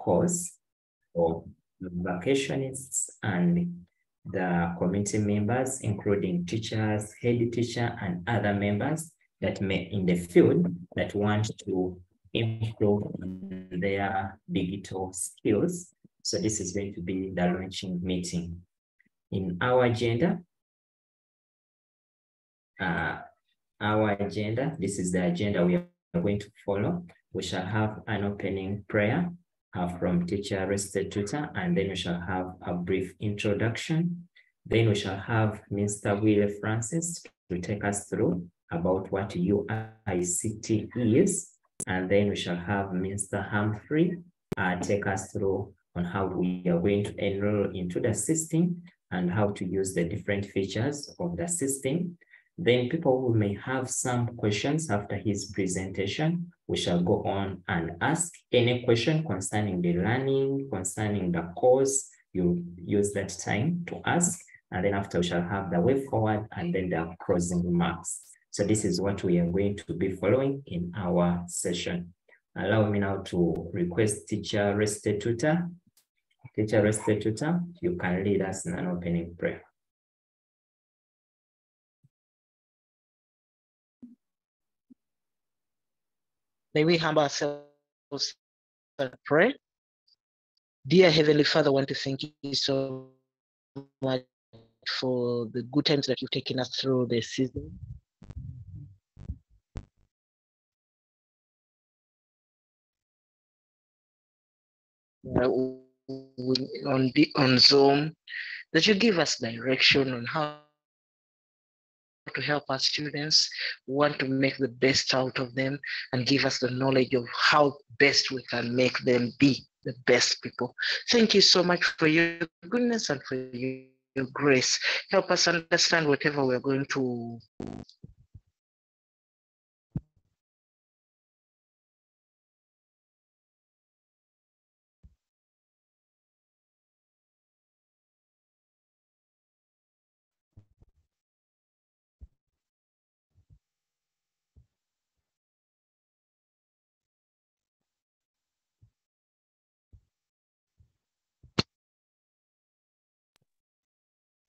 course for vacationists and the community members, including teachers, head teacher, and other members that may in the field that want to improve their digital skills. So this is going to be the launching meeting. In our agenda, this is the agenda we are going to follow. We shall have an opening prayer from teacher rested tutor, and then we shall have a brief introduction. Then we shall have Mr. Will Francis to take us through about what UICT is, and then we shall have Mr. Humphrey take us through on how we are going to enroll into the system and how to use the different features of the system. Then people who may have some questions after his presentation, we shall go on and ask any question concerning the learning, concerning the course. You use that time to ask, and then after we shall have the way forward and then the closing remarks. So this is what we are going to be following in our session. Allow me now to request teacher rested tutor. Teacher rested tutor, you can lead us in an opening prayer. May we humble ourselves and pray. Dear Heavenly Father, I want to thank you so much for the good times that you've taken us through this season. On Zoom, that you give us direction on how to help our students. We want to make the best out of them and give us the knowledge of how best we can make them be the best people. Thank you so much for your goodness and for your grace. Help us understand whatever we're going to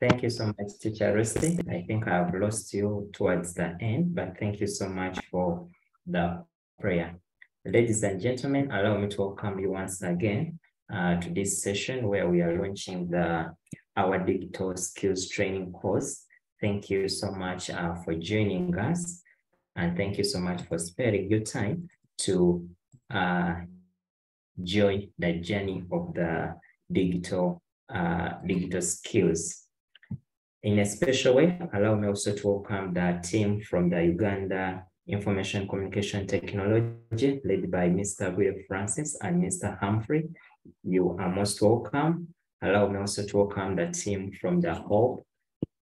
Thank you so much, Teacher Rusty. I think I've lost you towards the end, but thank you so much for the prayer. Ladies and gentlemen, allow me to welcome you once again to this session where we are launching our digital skills training course. Thank you so much for joining us, and thank you so much for sparing your time to join the journey of the digital skills. In a special way, allow me also to welcome the team from the Uganda Information Communication Technology, led by Mr. Will Francis and Mr. Humphrey. You are most welcome. Allow me also to welcome the team from the Hope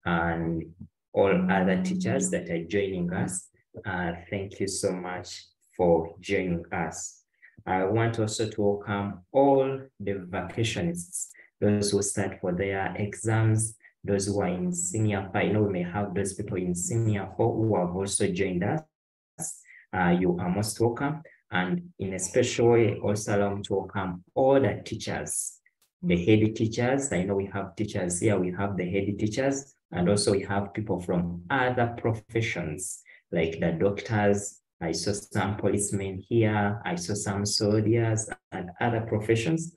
and all other teachers that are joining us. Thank you so much for joining us. I want also to welcome all the vacationists, those who start for their exams, those who are in senior 4. I know we may have those people in senior 4 who have also joined us. You are most welcome. And in a special way, also allow me to welcome all the teachers, the head teachers. I know we have teachers here. We have the head teachers, and also we have people from other professions, like the doctors. I saw some policemen here. I saw some soldiers and other professions.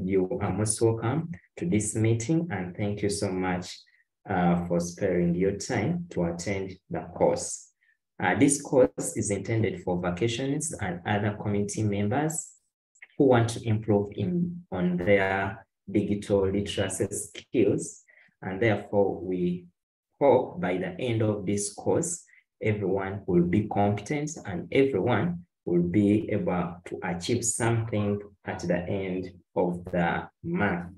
You are most welcome to this meeting, and thank you so much for sparing your time to attend the course. This course is intended for vacationists and other community members who want to improve on their digital literacy skills, and therefore we hope by the end of this course, everyone will be competent and everyone will be able to achieve something at the end of the month.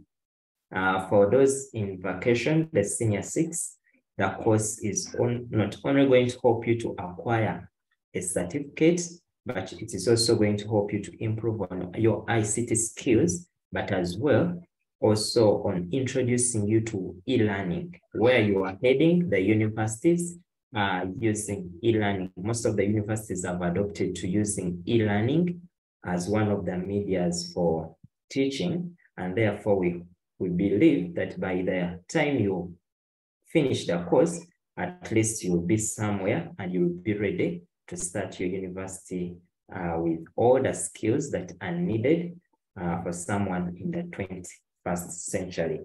For those in vacation, the senior 6, the course is not only going to help you to acquire a certificate, but it is also going to help you to improve on your ICT skills, but as well also on introducing you to e-learning, where you are heading. The universities are using e-learning. Most of the universities have adopted to using e-learning as one of the medias for teaching, and therefore we believe that by the time you finish the course, at least you'll be somewhere and you'll be ready to start your university with all the skills that are needed for someone in the 21st century.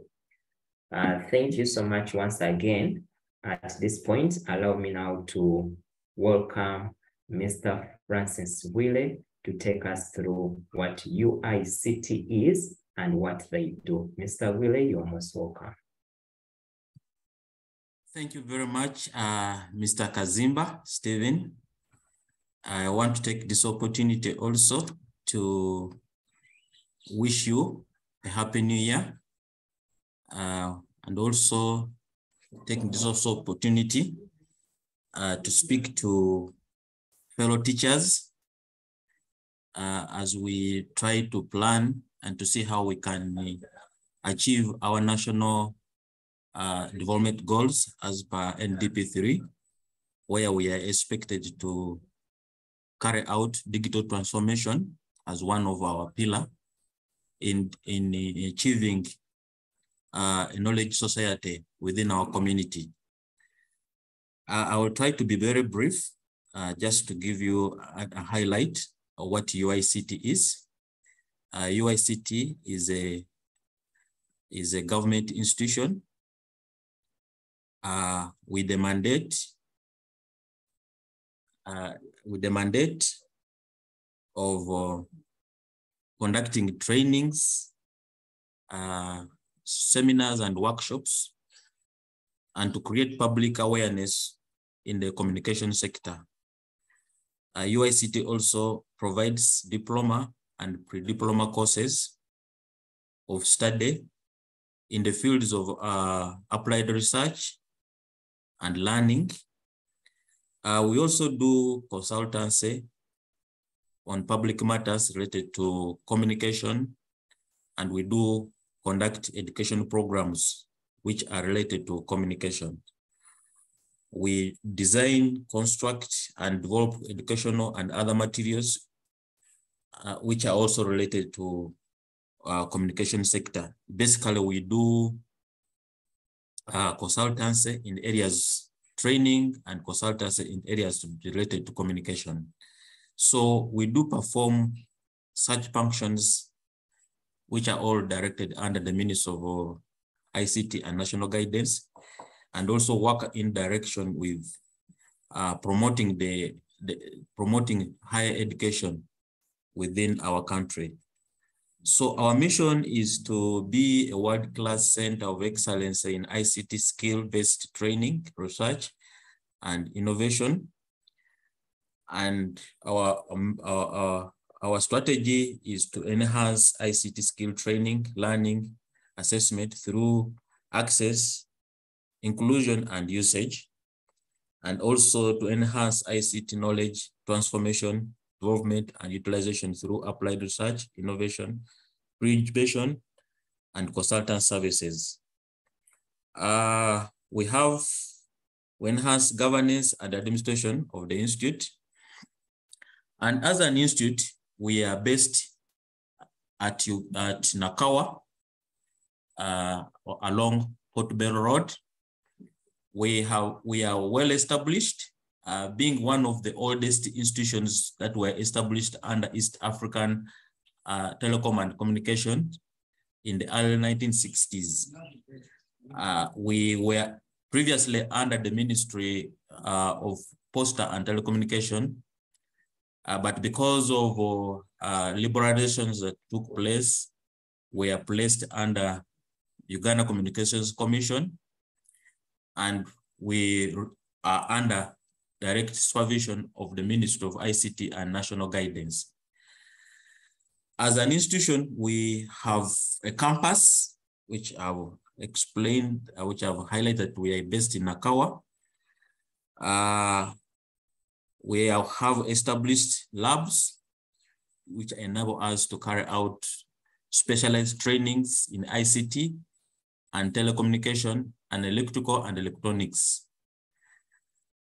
Thank you so much once again. At this point, allow me now to welcome Mr. Francis Wille to take us through what UICT is and what they do. Mr. Wille, you're most welcome. Thank you very much, Mr. Kazimba, Stephen. I want to take this opportunity also to wish you a happy new year, and also taking this also opportunity to speak to fellow teachers as we try to plan and to see how we can achieve our national development goals as per NDP 3, where we are expected to carry out digital transformation as one of our pillars in achieving a knowledge society within our community. I will try to be very brief, just to give you a highlight of what UICT is. UICT is a government institution with the mandate of conducting trainings, seminars and workshops, and to create public awareness in the communication sector. UICT also provides diploma and pre-diploma courses of study in the fields of applied research and learning. We also do consultancy on public matters related to communication, and we do conduct education programs which are related to communication. We design, construct, and develop educational and other materials which are also related to communication sector. Basically, we do consultancy in areas training and consultancy in areas related to communication. So we do perform such functions which are all directed under the Ministry of ICT and National Guidance, and also work in direction with promoting promoting higher education within our country. So our mission is to be a world-class center of excellence in ICT skill-based training, research, and innovation. And our strategy is to enhance ICT skill training, learning, assessment through access, inclusion, and usage, and also to enhance ICT knowledge transformation, development, and utilization through applied research, innovation, pre-incubation, and consultant services. We enhance governance and administration of the institute. And as an institute, we are based at Nakawa, along Portobello Road. We are well established, being one of the oldest institutions that were established under East African telecom and communication in the early 1960s. We were previously under the Ministry of Posta and Telecommunication, but because of liberalizations that took place, we are placed under Uganda Communications Commission, and we are under direct supervision of the Ministry of ICT and National Guidance. As an institution, we have a campus, which I've explained, which I've highlighted. We are based in Nakawa. We have established labs, which enable us to carry out specialized trainings in ICT and telecommunication and electrical and electronics.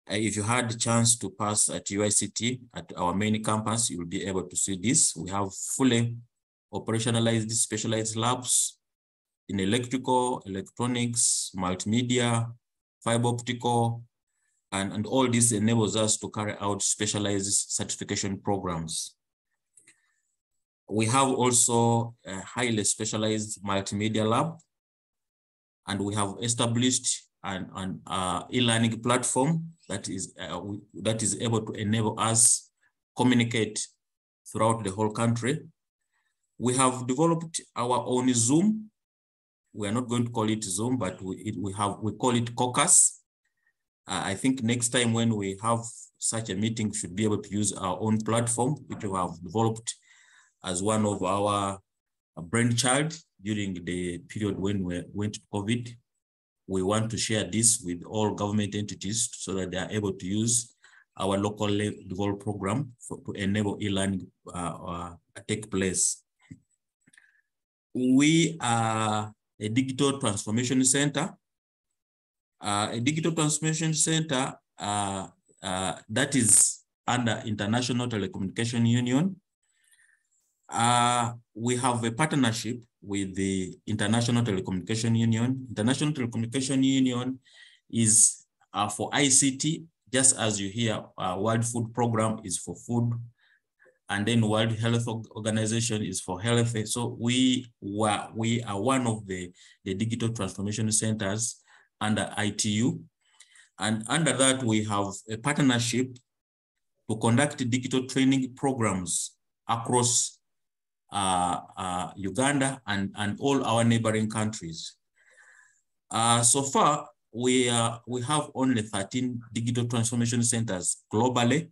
If you had the chance to pass at UICT, at our main campus, you'll be able to see this. We have fully operationalized specialized labs in electrical, electronics, multimedia, fiber optical, and all this enables us to carry out specialized certification programs. We have also a highly specialized multimedia lab, and we have established an e-learning platform that is able to enable us communicate throughout the whole country. We have developed our own Zoom. We are not going to call it Zoom, but we call it Caucus. I think next time when we have such a meeting, we should be able to use our own platform, which we have developed as one of our brainchild during the period when we went to COVID. We want to share this with all government entities so that they are able to use our local developed program to enable e-learning take place. We are a digital transformation center. A digital transformation center that is under International Telecommunication Union. We have a partnership with the International Telecommunication Union. International Telecommunication Union is for ICT, just as you hear, World Food Program is for food, and then World Health Organization is for health. So we are one of the digital transformation centers under ITU. And under that, we have a partnership to conduct digital training programs across Uganda and all our neighboring countries. So far, we have only 13 digital transformation centers globally,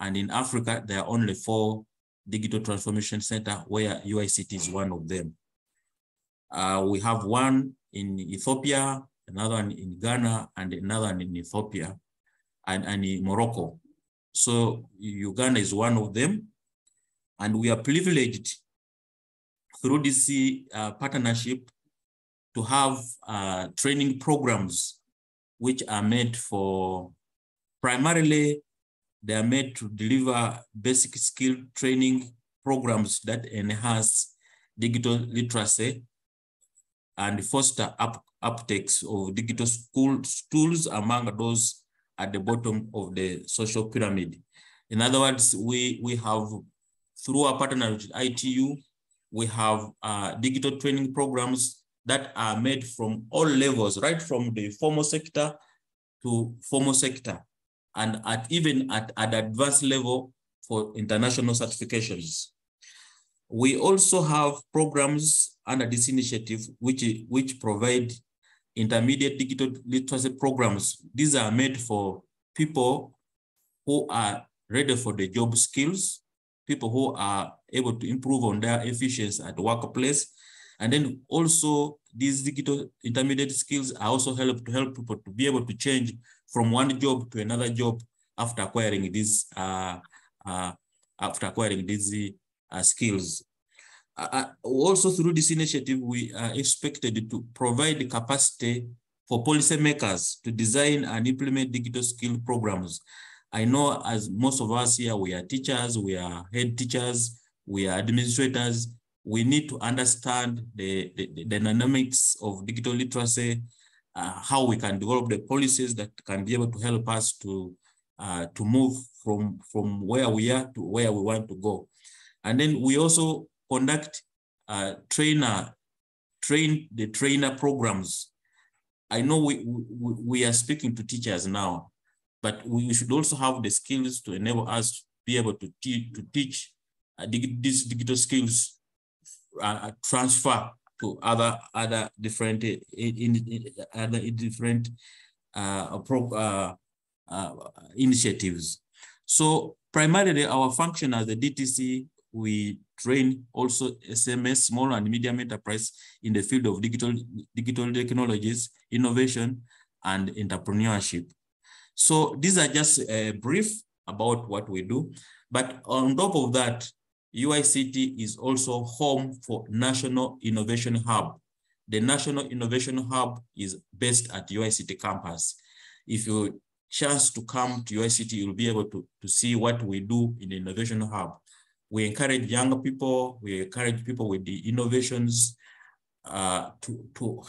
and in Africa, there are only 4 digital transformation centers where UICT is one of them. We have one in Ethiopia, another one in Ghana, and another one in Ethiopia and in Morocco. So Uganda is one of them. And we are privileged through this partnership to have training programs which are made for, primarily, they are made to deliver basic skill training programs that enhance digital literacy and foster uptakes of digital tools among those at the bottom of the social pyramid. In other words, we have, through our partner with ITU, we have digital training programs that are made from all levels, right from the formal sector to formal sector, and even at advanced level for international certifications. We also have programs under this initiative which provide intermediate digital literacy programs. These are made for people who are ready for the job skills, people who are able to improve on their efficiency at the workplace. And then also these digital intermediate skills are also help people to be able to change from one job to another job after acquiring these skills. Also through this initiative, we are expected to provide capacity for policymakers to design and implement digital skill programs. I know as most of us here, we are teachers, we are head teachers, we are administrators. We need to understand the dynamics of digital literacy, how we can develop the policies that can be able to help us to move from where we are to where we want to go. And then we also conduct train the trainer programs. I know we are speaking to teachers now, but we should also have the skills to enable us to be able to teach these digital skills transfer to other different initiatives. So primarily our function as the DTC, we train also SMS, small and medium enterprise, in the field of digital technologies, innovation, and entrepreneurship. So these are just a brief about what we do. But on top of that, UICT is also home for National Innovation Hub. The National Innovation Hub is based at UICT campus. If you chance to come to UICT, you'll be able to see what we do in the Innovation Hub. We encourage younger people, we encourage people with the innovations to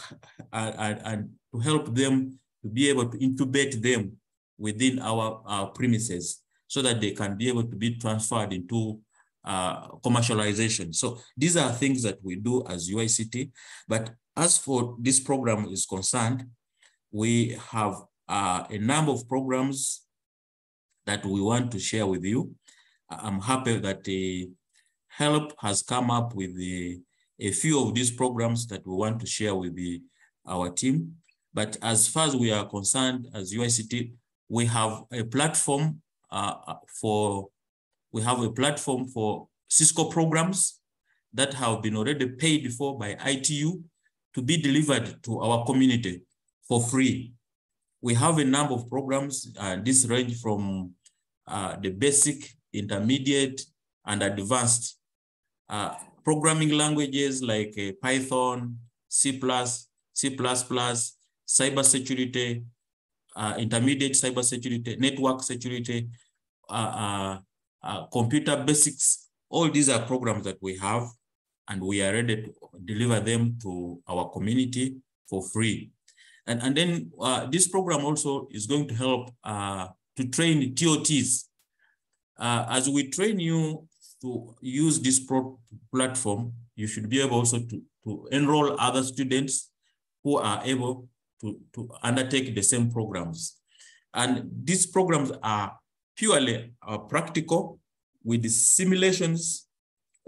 help them to be able to incubate them within our premises so that they can be able to be transferred into commercialization. So these are things that we do as UICT. But as for this program is concerned, we have a number of programs that we want to share with you. I'm happy that HELP has come up with a few of these programs that we want to share with our team. But as far as we are concerned as UICT, we have a platform for Cisco programs that have been already paid for by ITU to be delivered to our community for free. We have a number of programs, this range from the basic, intermediate, and advanced programming languages like Python, C++, cybersecurity, intermediate cybersecurity, network security, computer basics. All these are programs that we have, and we are ready to deliver them to our community for free. And then this program also is going to help to train TOTs. As we train you to use this platform, you should be able also to enroll other students who are able to undertake the same programs. And these programs are purely practical with the simulations.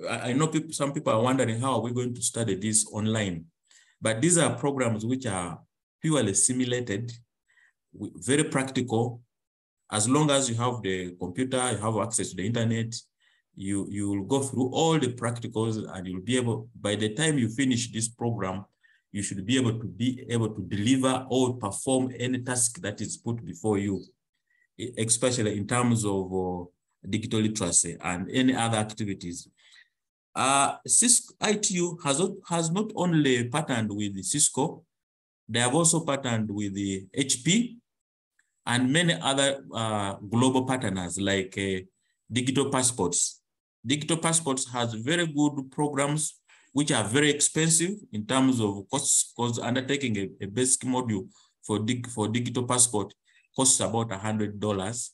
I know some people are wondering, how are we going to study this online? But these are programs which are purely simulated, very practical. As long as you have the computer, you have access to the internet, you will go through all the practicals, and you'll be able, by the time you finish this program, you should be able to deliver or perform any task that is put before you, especially in terms of digital literacy and any other activities. Cisco ITU has not only partnered with Cisco, they have also partnered with the HP and many other global partners like Digital Passports. Digital Passports has very good programs which are very expensive in terms of costs, because undertaking a basic module for Digital Passport costs about $100.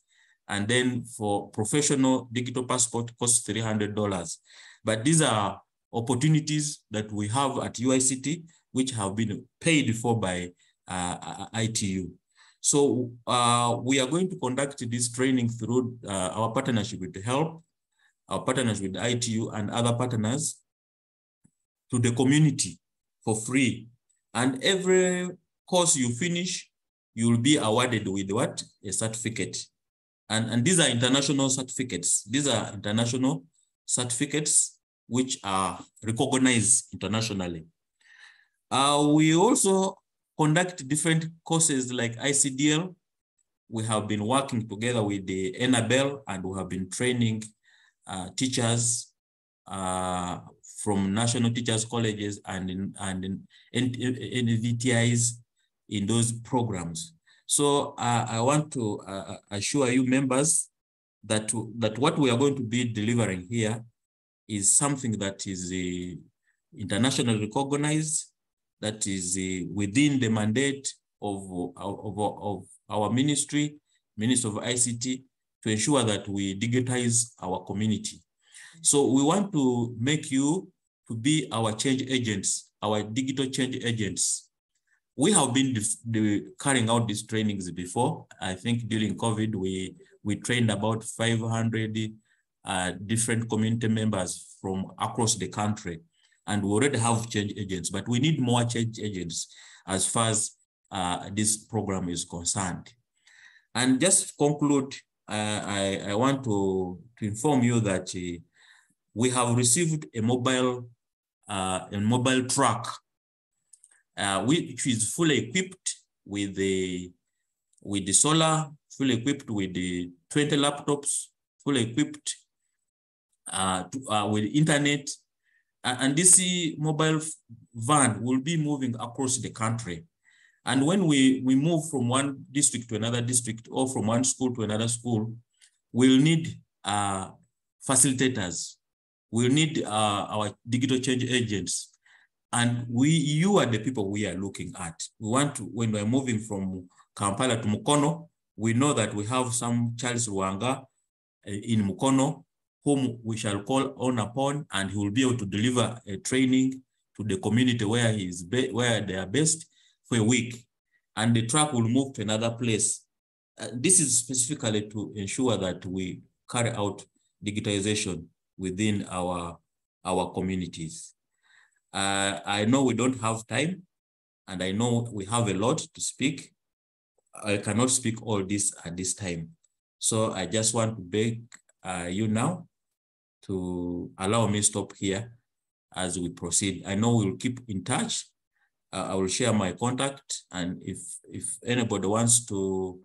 And then for professional Digital Passport costs $300. But these are opportunities that we have at UICT, which have been paid for by ITU. So we are going to conduct this training through our partnership with HELP, our partnership with ITU and other partners, to the community for free. And every course you finish, you will be awarded with what? A certificate. And these are international certificates. These are international certificates which are recognized internationally. We also conduct different courses like ICDL. We have been working together with the Enabel, and we have been training teachers from national teachers colleges and NVTIs in those programs. So I want to assure you members that what we are going to be delivering here is something that is internationally recognized, that is within the mandate of our ministry, Ministry of ICT, to ensure that we digitize our community. So we want to make you to be our change agents, our digital change agents. We have been carrying out these trainings before. I think during COVID, we trained about 500 different community members from across the country. And we already have change agents, but we need more change agents as far as this program is concerned. And just to conclude, I want to inform you that we have received a mobile truck, which is fully equipped with the solar, fully equipped with the 20 laptops, fully equipped with internet. And this mobile van will be moving across the country. And when we move from one district to another district or from one school to another school, we'll need facilitators. We'll need our digital change agents. And you are the people we are looking at. We want to, when we're moving from Kampala to Mukono, we know that we have some Charles Ruanga in Mukono, whom we shall call on upon, and he will be able to deliver a training to the community where where they are based for a week. And the truck will move to another place. This is specifically to ensure that we carry out digitization within our communities. I know we don't have time, and I know we have a lot to speak. I cannot speak all this at this time. So I just want to beg you now to allow me stop here as we proceed. I know we'll keep in touch. I will share my contact, and if anybody wants to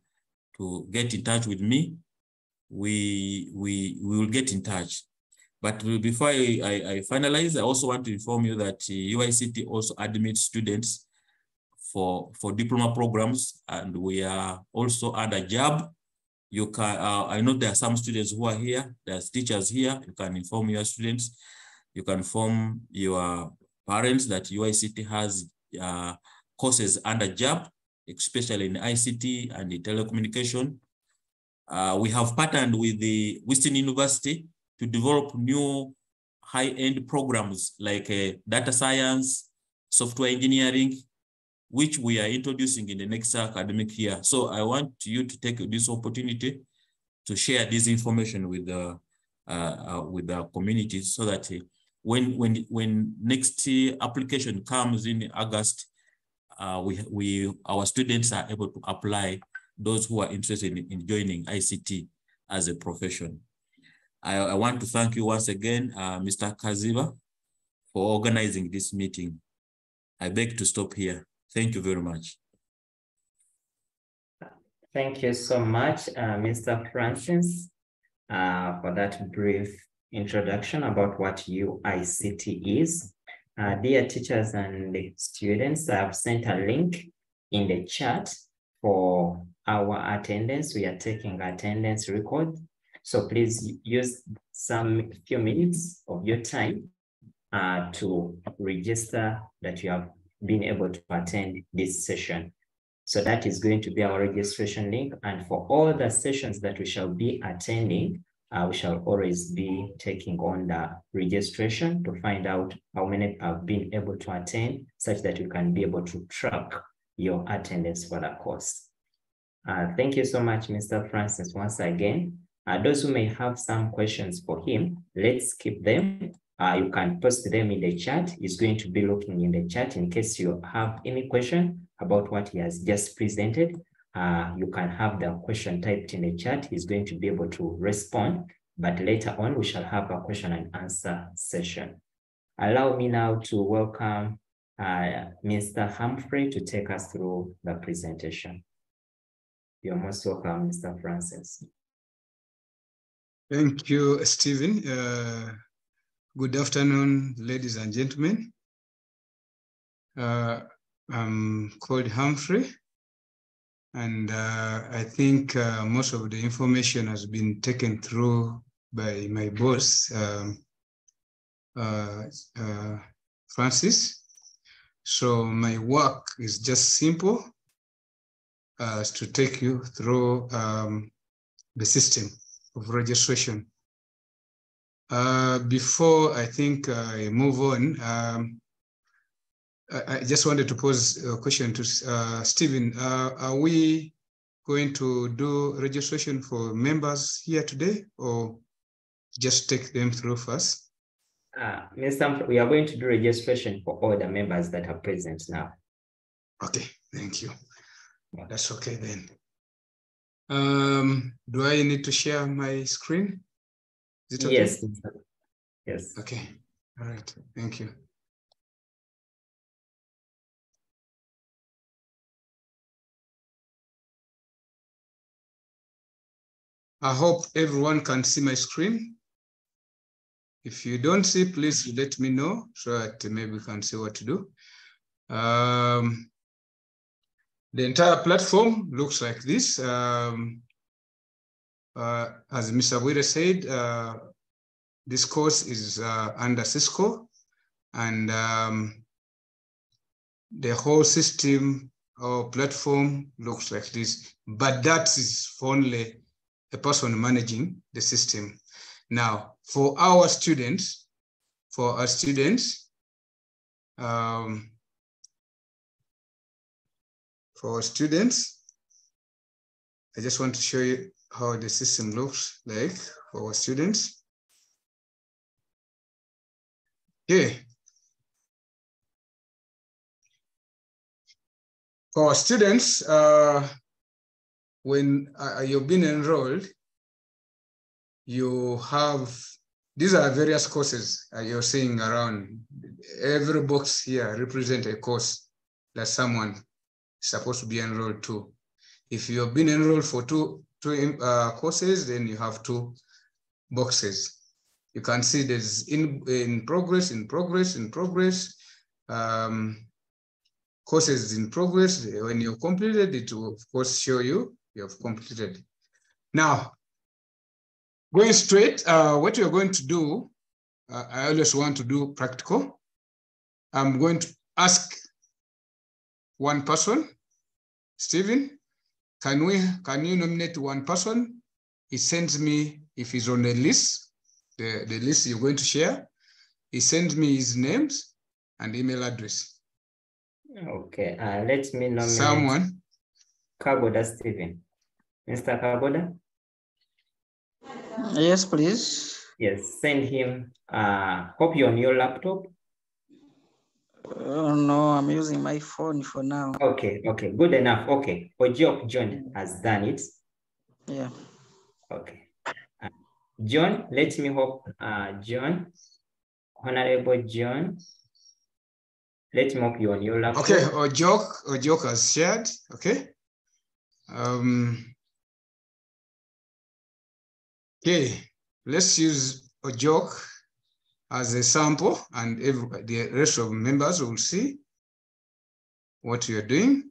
get in touch with me, we will get in touch. But before I finalize, I also want to inform you that UICT also admits students for diploma programs, and we are also under JAB. You can, I know there are some students who are here, there's teachers here, you can inform your students, you can inform your parents that UICT has courses under JAB, especially in ICT and in telecommunication. We have partnered with the Western University to develop new high-end programs like data science, software engineering, which we are introducing in the next academic year. So I want you to take this opportunity to share this information with the community, so that when next application comes in August, our students are able to apply, those who are interested in joining ICT as a profession. I want to thank you once again, Mr. Kaziba, for organizing this meeting. I beg to stop here. Thank you very much. Thank you so much, Mr. Francis, for that brief introduction about what UICT is. Dear teachers and students, I have sent a link in the chat for our attendance. We are taking attendance record. So please use some few minutes of your time to register that you have been able to attend this session. So that is going to be our registration link. And for all the sessions that we shall be attending, we shall always be taking on the registration to find out how many have been able to attend, such that you can be able to track your attendance for the course. Thank you so much, Mr. Francis, once again. Those who may have some questions for him, let's keep them. You can post them in the chat. He's going to be looking in the chat in case you have any question about what he has just presented. You can have the question typed in the chat. He's going to be able to respond, but later on we shall have a question and answer session. Allow me now to welcome Mr. Humphrey to take us through the presentation. You're most welcome, Mr. Francis. Thank you, Stephen. Good afternoon, ladies and gentlemen. I'm called Humphrey, and I think most of the information has been taken through by my boss, Francis. So my work is just simple as to take you through the system of registration. Before I think I move on, I just wanted to pose a question to Stephen. Are we going to do registration for members here today, or just take them through first? Mr. We are going to do registration for all the members that are present now. Okay, thank you. That's okay then. Do I need to share my screen? Is it okay? Yes. Yes. Okay. All right. Thank you. I hope everyone can see my screen. If you don't see, please let me know so that maybe we can see what to do. The entire platform looks like this. As Mr. Bwire said, this course is under Cisco, and the whole system or platform looks like this, but that is for only a person managing the system. Now, for our students, I just want to show you how the system looks like for our students. Okay. For our students, when you've been enrolled, you have, these are various courses you're seeing around. Every box here represents a course that someone is supposed to be enrolled to. If you have been enrolled for two courses, then you have 2 boxes. You can see there's in progress, courses in progress. When you completed, it will of course show you have completed. Now, going straight, what you're going to do, I always want to do practical. I'm going to ask one person, Stephen, can you nominate one person? He sends me, if he's on the list, the list you're going to share, he sends me his names and email address. Okay, let me nominate someone. Kaboda Stephen. Mr. Kaboda? Yes, please. Yes, send him copy on your laptop. No, I'm using my phone for now. Okay, good enough. Okay, Ojok John has done it. Yeah. Okay. John, let me hope, John, Honorable John, let me hope you on your laptop. Okay, Ojok has shared, okay. Okay, let's use Ojok as a sample, and the rest of members will see what you're doing.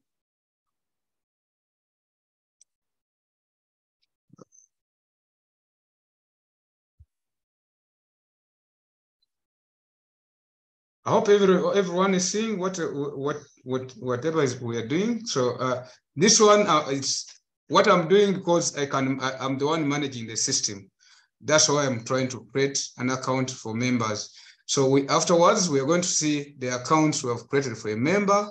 I hope everyone is seeing whatever we are doing. So this one is what I'm doing because I'm the one managing the system. That's why I'm trying to create an account for members. So afterwards we are going to see the accounts we have created for members,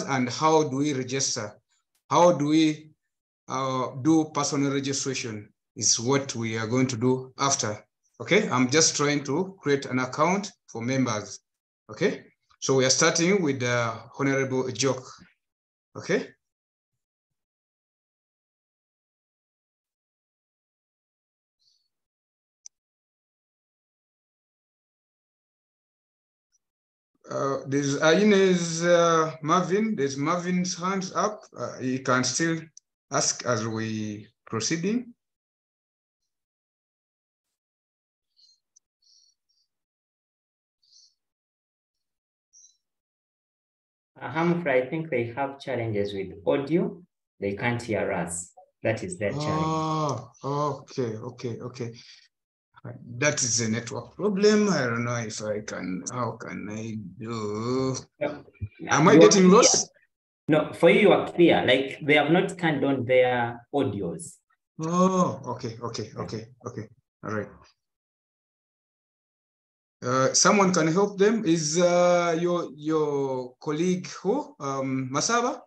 and how do we register? How do we do personal registration? Is what we are going to do after. Okay, I'm just trying to create an account for members. Okay, so we are starting with the Honorable Ojok. Okay. There's Inez Marvin. There's Marvin's hands up. You can still ask as we proceeding. Humphrey, I think they have challenges with audio. They can't hear us. That is their challenge. Oh, okay. That is a network problem. I don't know if I can, how can I do? No. Am I getting lost? No, for you are clear. Like they have not turned on their audios. Oh, okay. All right. Someone can help them. Is your colleague who? Masaba?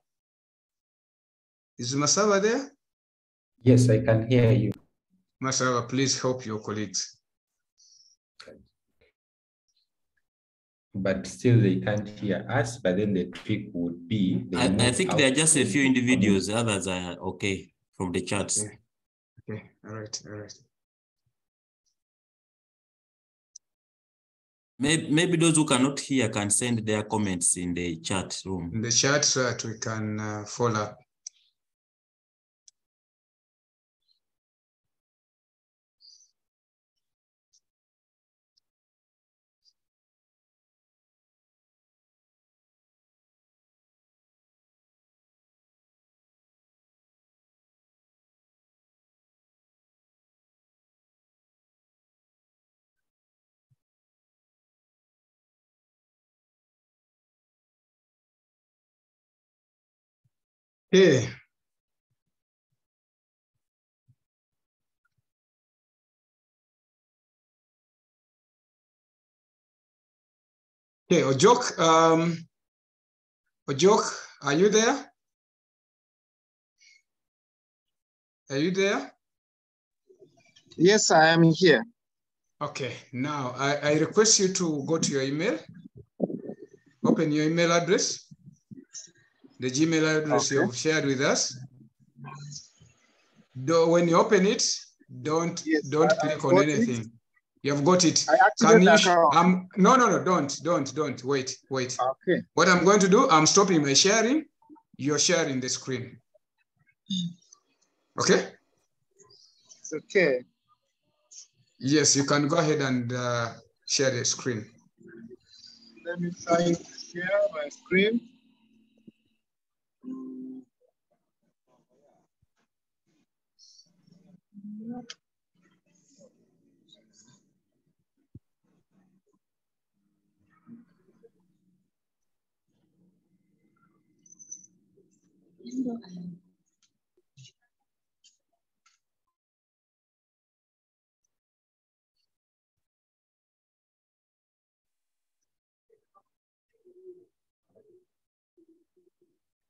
Is Masaba there? Yes, I can hear you. Masaba, please help your colleagues. But still they can't hear us, but then the trick would be... I think there are just a few individuals, others are okay from the chats. Okay. All right. Maybe those who cannot hear can send their comments in the chat room. In the chat so that we can follow. Okay. Okay, Ojok, Ojok, are you there? Are you there? Yes, I am here. Okay, now I request you to go to your email. Open your email address, the Gmail address Okay. you've shared with us. When you open it, don't click on anything. You've got it. I Can activate you? the account. No, don't. Wait. Okay. What I'm going to do, I'm stopping my sharing. You're sharing the screen. Okay? It's okay. Yes, you can go ahead and share the screen. Let me try to share my screen.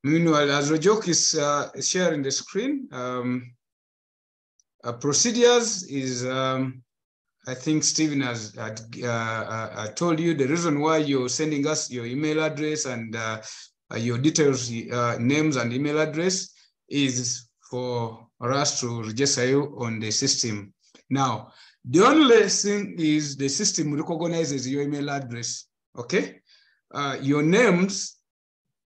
Meanwhile, as Rojok is sharing the screen, procedures is, I think Stephen has told you the reason why you're sending us your email address and your details, names and email address is for us to register you on the system. Now, the only thing is the system recognizes your email address, okay? Your names,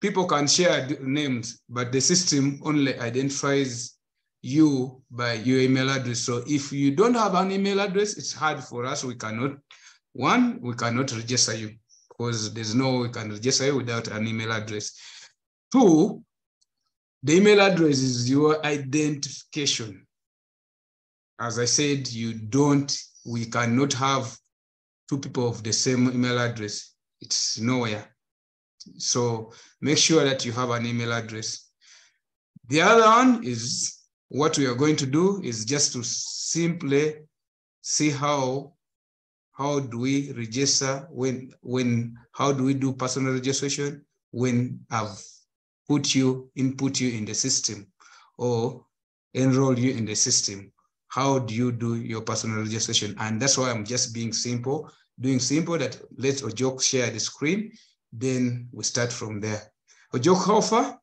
people can share names, but the system only identifies you by your email address. So if you don't have an email address, it's hard for us. We cannot register you because there's no way we can register you without an email address. Two, the email address is your identification. As I said, we cannot have two people of the same email address. It's nowhere. So make sure that you have an email address. The other one is what we are going to do is just to simply see how do we register how do we do personal registration when I've input you in the system or enroll you in the system. How do you do your personal registration? And that's why I'm just doing simple that let Ojok share the screen. Then we start from there. Ojok, how far?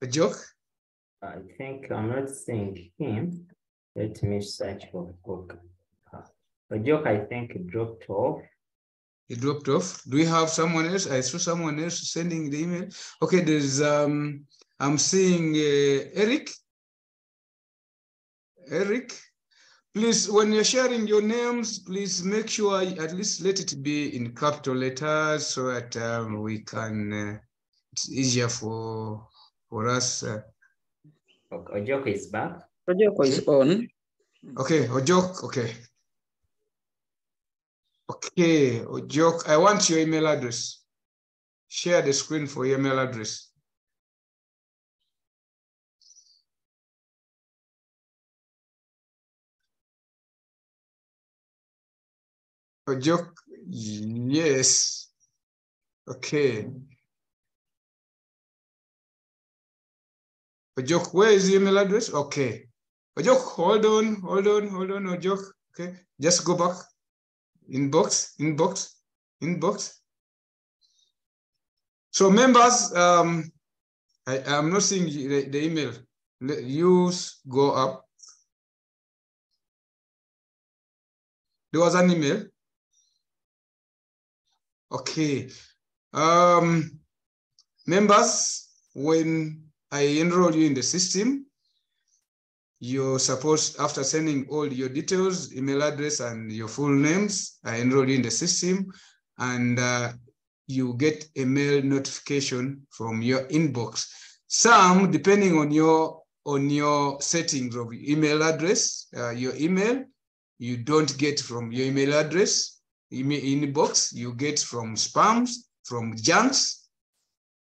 Ojok? I think I'm not seeing him. Let me search for book. Ojok, I think dropped off. He dropped off. Do we have someone else? I saw someone else sending the email. Okay, there's I'm seeing Eric. Eric, please, when you're sharing your names, please make sure at least let it be in capital letters so that we can, it's easier for us. Ojok is back. Ojoko is on. Okay, Ojok, okay. Okay, Ojok, I want your email address. Share the screen for your email address. Ojok, yes. Okay. Ojok, where is the email address? Okay. Ojok, hold on, Ojok. Okay, just go back. Inbox. So members, I'm not seeing the email. Use go up. There was an email. Okay. Members, when I enroll you in the system, you're supposed, after sending all your details, email address and your full names, I enroll you in the system, and you get a mail notification from your inbox. Some, depending on your settings of email address, your email, you don't get from your email address, inbox, you get from spams, from junks.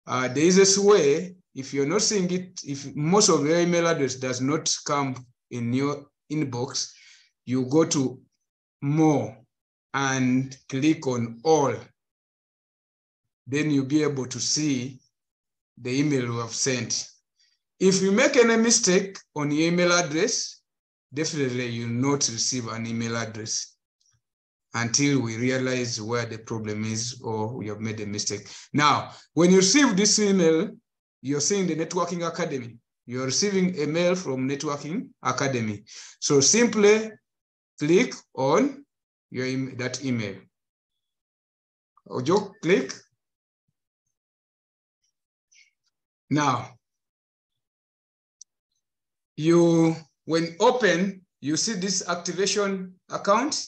The easiest way, if you're not seeing it, if most of your email address does not come in your inbox, you go to more and click on all. Then you'll be able to see the email you have sent. If you make any mistake on your email address, definitely you'll not receive an email address until we realize where the problem is or we have made a mistake. Now, when you receive this email, you're seeing the Networking Academy. You're receiving a mail from Networking Academy. So simply click on that email. Ojo, click. Now, when open, you see this activation account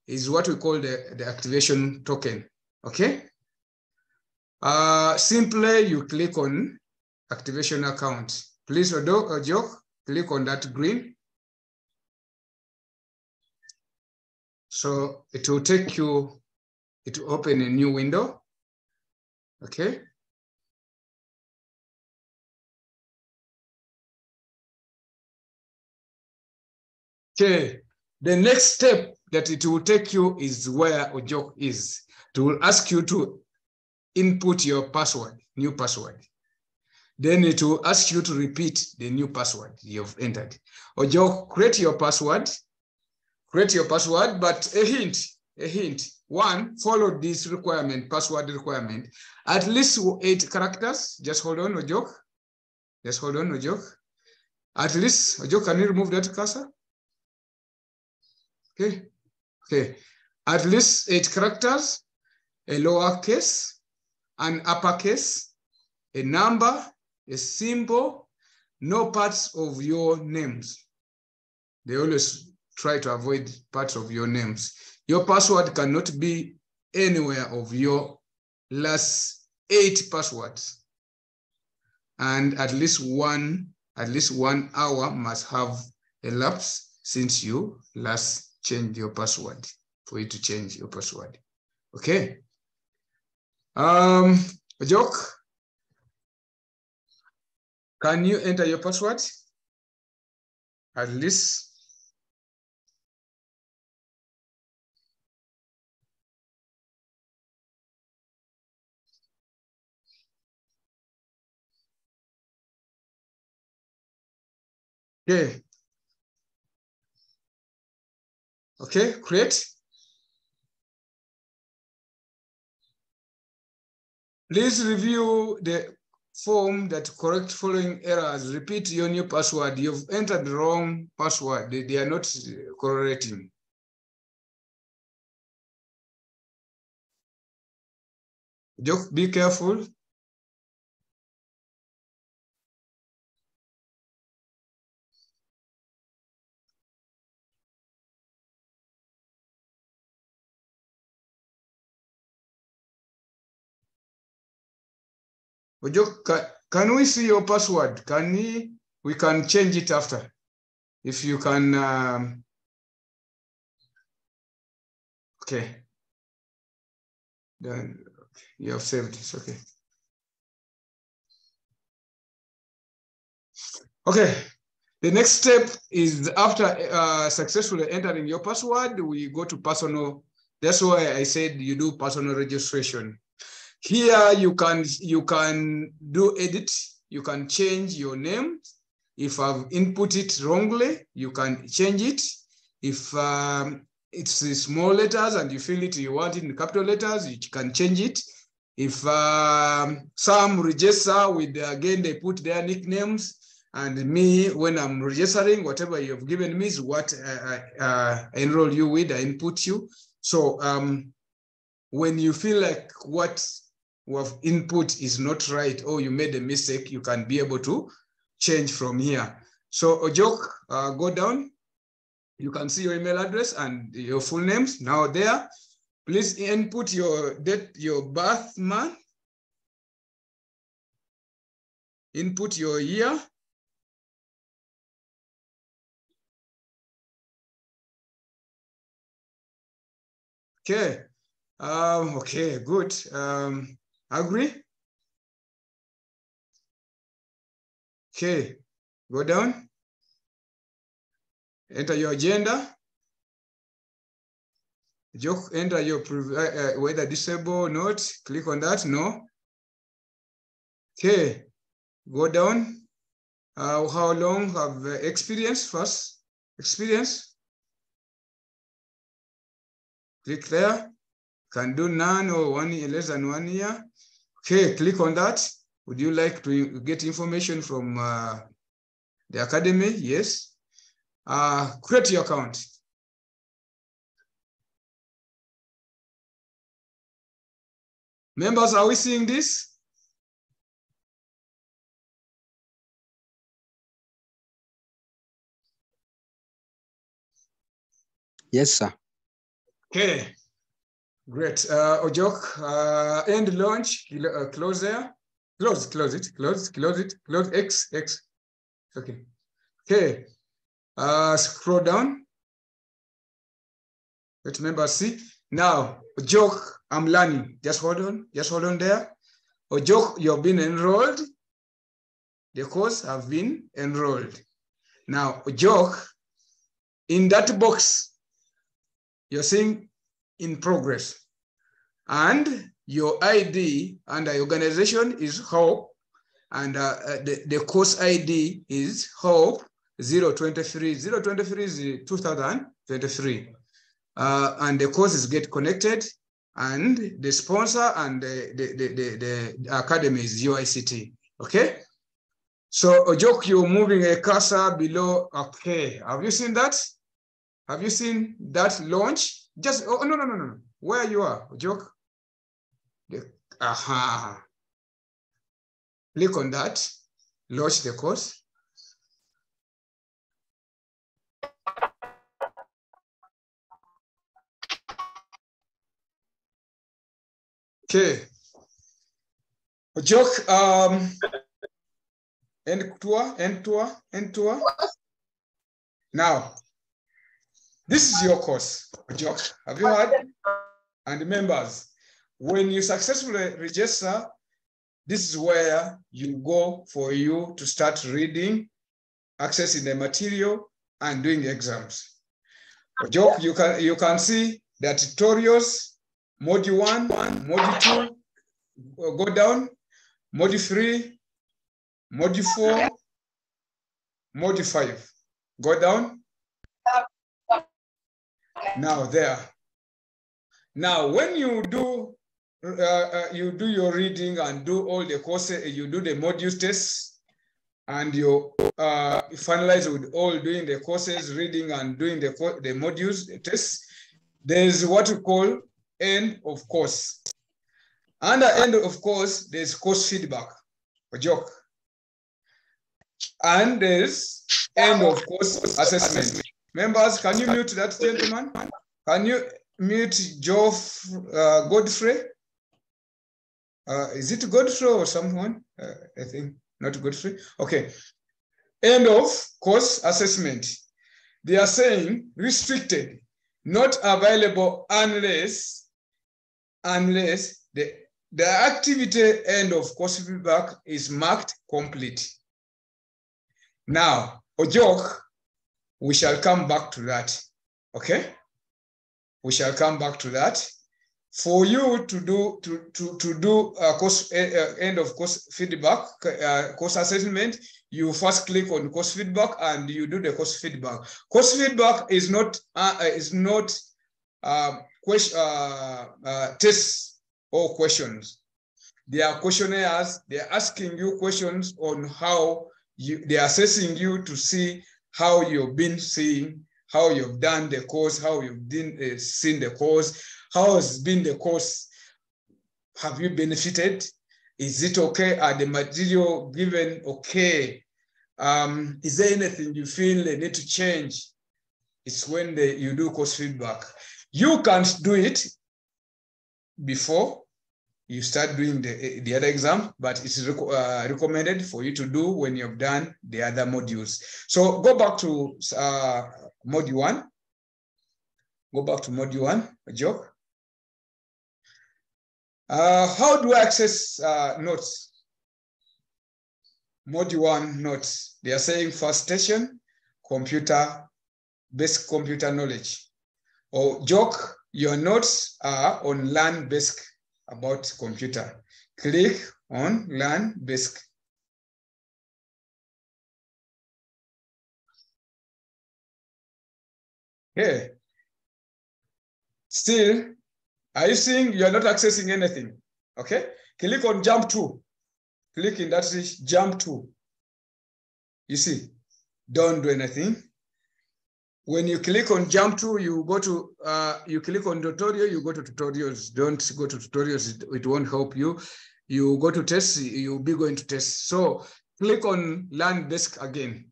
is what we call the activation token, okay? Simply you click on activation account. Please, Ojo, click on that green. So it will take you, it will open a new window, okay? Okay, the next step that it will take you is where Ojo is. It will ask you to input your password, new password. Then it will ask you to repeat the new password you've entered. Ojo, create your password, but a hint. One, follow this requirement, password requirement, at least 8 characters. Just hold on, Ojo. Just hold on, Ojo. At least, Ojo, can you remove that cursor? Okay. At least 8 characters, a lowercase, an uppercase, a number, a symbol, no parts of your names. They always try to avoid parts of your names. Your password cannot be anywhere of your last 8 passwords. And at least one hour must have elapsed since you last changed your password, for you to change your password. Okay. Joke, can you enter your password? At least. Okay. Okay, create. Please review the form that correct following errors. Repeat your new password. You've entered the wrong password. They are not correlating. Just be careful. Can we see your password? We can change it after. If you can, okay. Then you have saved this, okay. Okay, the next step is after successfully entering your password, we go to personal. That's why I said you do personal registration. Here you can do edit. You can change your name. If I've input it wrongly, you can change it. If it's small letters and you feel it, you want it in capital letters, you can change it. If some register with, again, they put their nicknames, and me, when I'm registering, whatever you've given me is what I enroll you with, I input you. So when you feel like what we have input is not right, or you made a mistake, you can be able to change from here. So Ojok, go down. You can see your email address and your full names now there. Please input your date, your birth month. Input your year. Okay. Okay, good. Agree? Okay, go down. Enter your agenda. Enter your whether disabled or not. Click on that. No. Okay, go down. How long have experience first? Experience. Click there. Can do none or 1 year, less than 1 year. Okay, click on that. Would you like to get information from the academy? Yes. Create your account. Members, are we seeing this? Yes, sir. Okay, great. Ojok, end launch, close there. Close it, close X. Okay. Okay. Scroll down. Let members see. Now, Ojok, I'm learning. Just hold on there. Ojok, you've been enrolled. The course have been enrolled. Now, Ojok, in that box, you're seeing in progress. And your ID and the organization is HOPE, and the course ID is HOPE 023. 023 is 2023. And the courses get connected, and the sponsor and the academy is UICT. Okay? So, Ojok, you're moving a cursor below. Okay. Have you seen that? Have you seen that launch? Just, oh, no. Where you are, Ojok? Aha. Click on that. Launch the course. Okay. Ojok, end tour. Now, this is your course, Ojok. Have you heard? And members, when you successfully register, this is where you go for you to start reading, accessing the material, and doing exams. Ojok, you can see the tutorials, module 1, module 2, go down, module 3, module 4, module 5, go down. Now there. Now, when you do your reading and do all the courses, you do the modules tests, and you finalize with all doing the courses, reading and doing the modules tests, there's what we call end of course. Under end of course, there's course feedback, a joke. And there's end of course assessment. Members, can you mute that gentleman? Can you mute Godfrey? Is it Godfrey or someone? I think not Godfrey. Okay. End of course assessment. They are saying restricted, not available unless the activity end of course feedback is marked complete. Now, Ojok, we shall come back to that. Okay? We shall come back to that. For you to do course end of course feedback, course assessment, you first click on course feedback and you do the course feedback. Course feedback is not tests or questions. They are questionnaires. They are asking you questions on how they are assessing you to see how you've been seeing, how you've done the course, how you've been seen the course, how has been the course, have you benefited? Is it okay? Are the material given okay? Is there anything you feel they need to change? It's when you do course feedback. You can't do it before you start doing the other exam, but it's recommended for you to do when you've done the other modules. So go back to module 1. Go back to module 1, a joke. How do I access notes? Module 1 notes. They are saying first station, basic computer knowledge. Or joke, your notes are on Learn Basic about computer. Click on Learn Basic. Okay. Still, are you seeing you're not accessing anything? Okay. Click on Jump to. Click in that Jump to. You see, don't do anything. When you click on Jump to, you go to, you click on tutorial, you go to tutorials. Don't go to tutorials, it won't help you. You go to test, you'll be going to test. So click on Learn Basic again.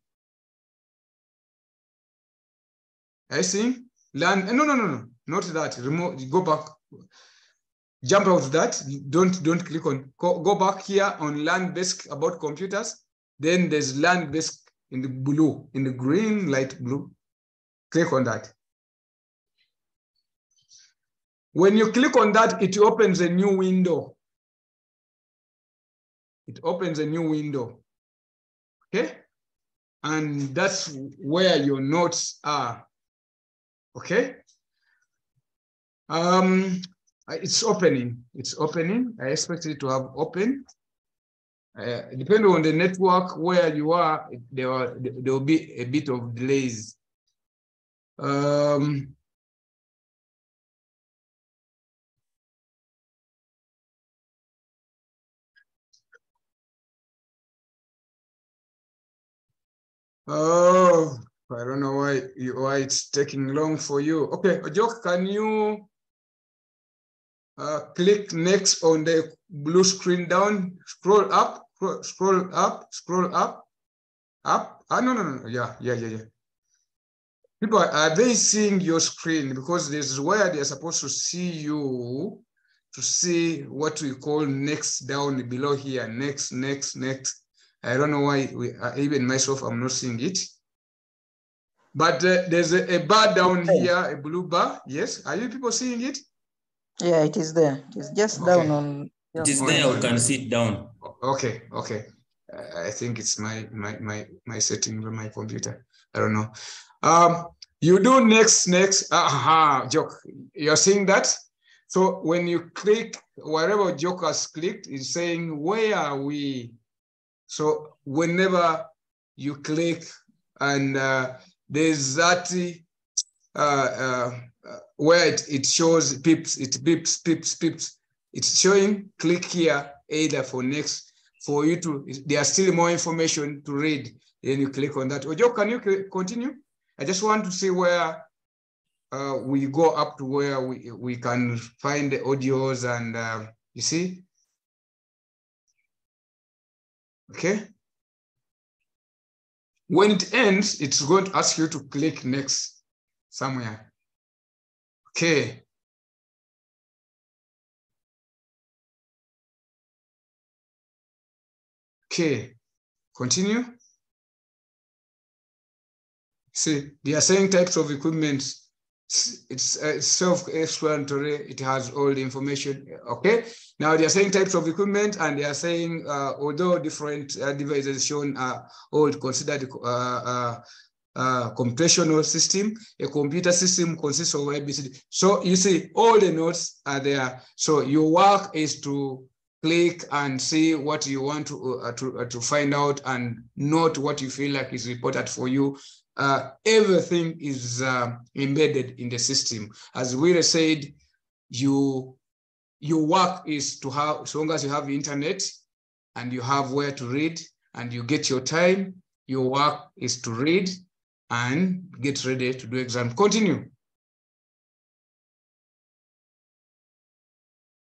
I see. Learn, no, not that. Remove, go back. Jump out of that. Don't click on, go back here on Learn Basic about computers. Then there's Learn Basic in the blue, in the green, light blue. Click on that. When you click on that, it opens a new window. It opens a new window. Okay? And that's where your notes are. Okay? It's opening. It's opening. I expect it to have opened. Depending on the network where you are, there will be a bit of delays. Oh, I don't know why it's taking long for you. Okay, Ojok, can you click next on the blue screen down? Scroll up, scroll up, scroll up, up. No. Yeah. People, are they seeing your screen? Because this is where they're supposed to see you, to see what we call next down below here. Next. I don't know why, even myself, I'm not seeing it. But there's a bar down here, a blue bar. Yes, are you people seeing it? Yeah, it is there. It's just Okay. down on. It is there, you can sit down. Okay. I think it's my setting on my computer. I don't know. You do next. Joke. You're seeing that? So when you click, wherever Joke has clicked, it's saying, where are we? So whenever you click and there's that where it shows pips, it pips. It's showing, click here, either for next, for you to, there's still more information to read. Then you click on that. Ojo, can you continue? I just want to see where we go up to where we can find the audios and you see? Okay. When it ends, it's going to ask you to click next somewhere. Okay. Okay, continue. See, they are saying types of equipment. It's self-explanatory. It has all the information. Okay. Now they are saying types of equipment, and they are saying although different devices shown are all considered computational system, a computer system consists of ABCD. So you see, all the notes are there. So your work is to click and see what you want to find out and note what you feel like is important for you. Everything is embedded in the system. As we said, your work is to have, as long as you have the internet and you have where to read and you get your time, your work is to read and get ready to do exam. Continue.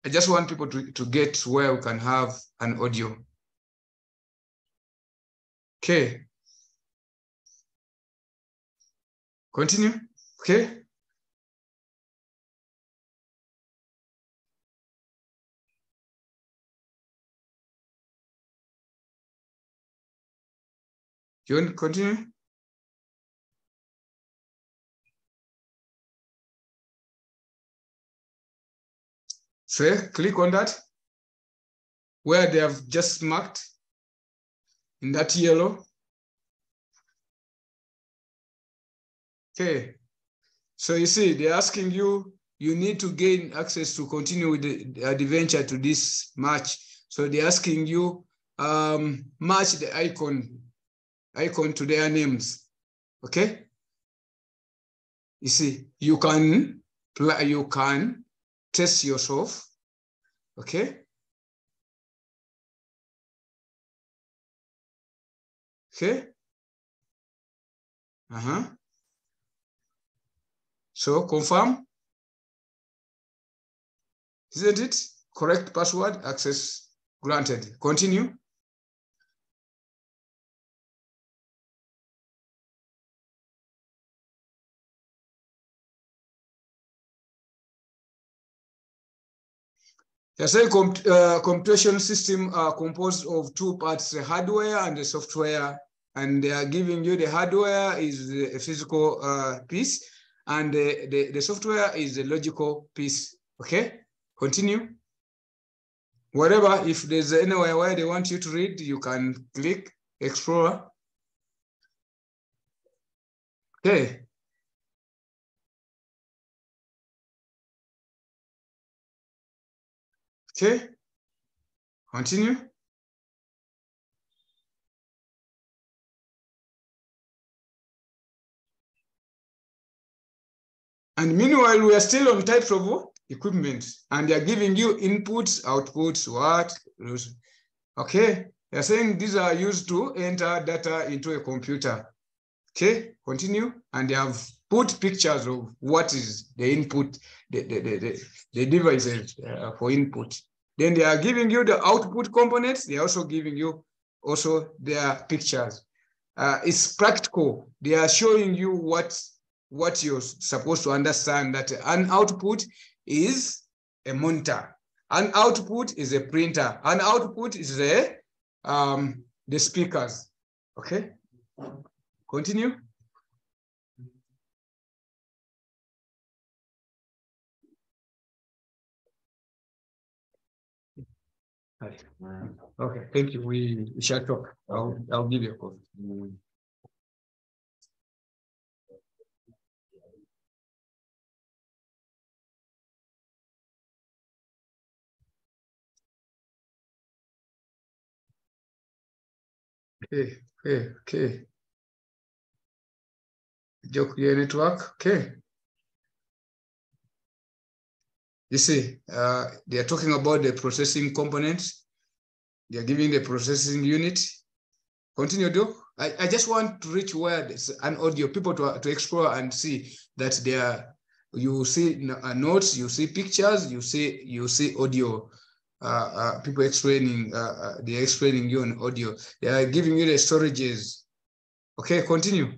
I just want people to get where we can have an audio. Okay. Continue. Okay. Do you want to continue? So click on that, where they have just marked in that yellow. Okay, so you see, they're asking you, you need to gain access to continue with the adventure to this match. So they're asking you, match the icon to their names. Okay, you see, you can test yourself. Okay. Okay. So confirm. Isn't it? Correct password, access granted. Continue. The second computation system are composed of two parts, the hardware and the software. And they are giving you the hardware is a physical piece, and the software is the logical piece. Okay, continue. Whatever, if there's anywhere where they want you to read, you can click Explorer. Okay. Okay, continue. And meanwhile, we are still on types of equipment, and they are giving you inputs, outputs, what? Okay, they're saying these are used to enter data into a computer. Okay, continue. And they have put pictures of what is the input, the devices for input. Then they are giving you the output components. They are also giving you also their pictures. It's practical. They are showing you what you're supposed to understand, that an output is a monitor, an output is a printer, an output is the speakers. Okay, continue. Okay, thank you. We shall talk. I'll give you a call. Okay. Joke your network. Okay. You see, they are talking about the processing components. They are giving the processing unit. Continue, Doc. I just want to reach where there's an audio, people to explore and see that there. You see notes, you see pictures, you see audio. People explaining, they're explaining you on audio. They are giving you the storages. Okay, continue.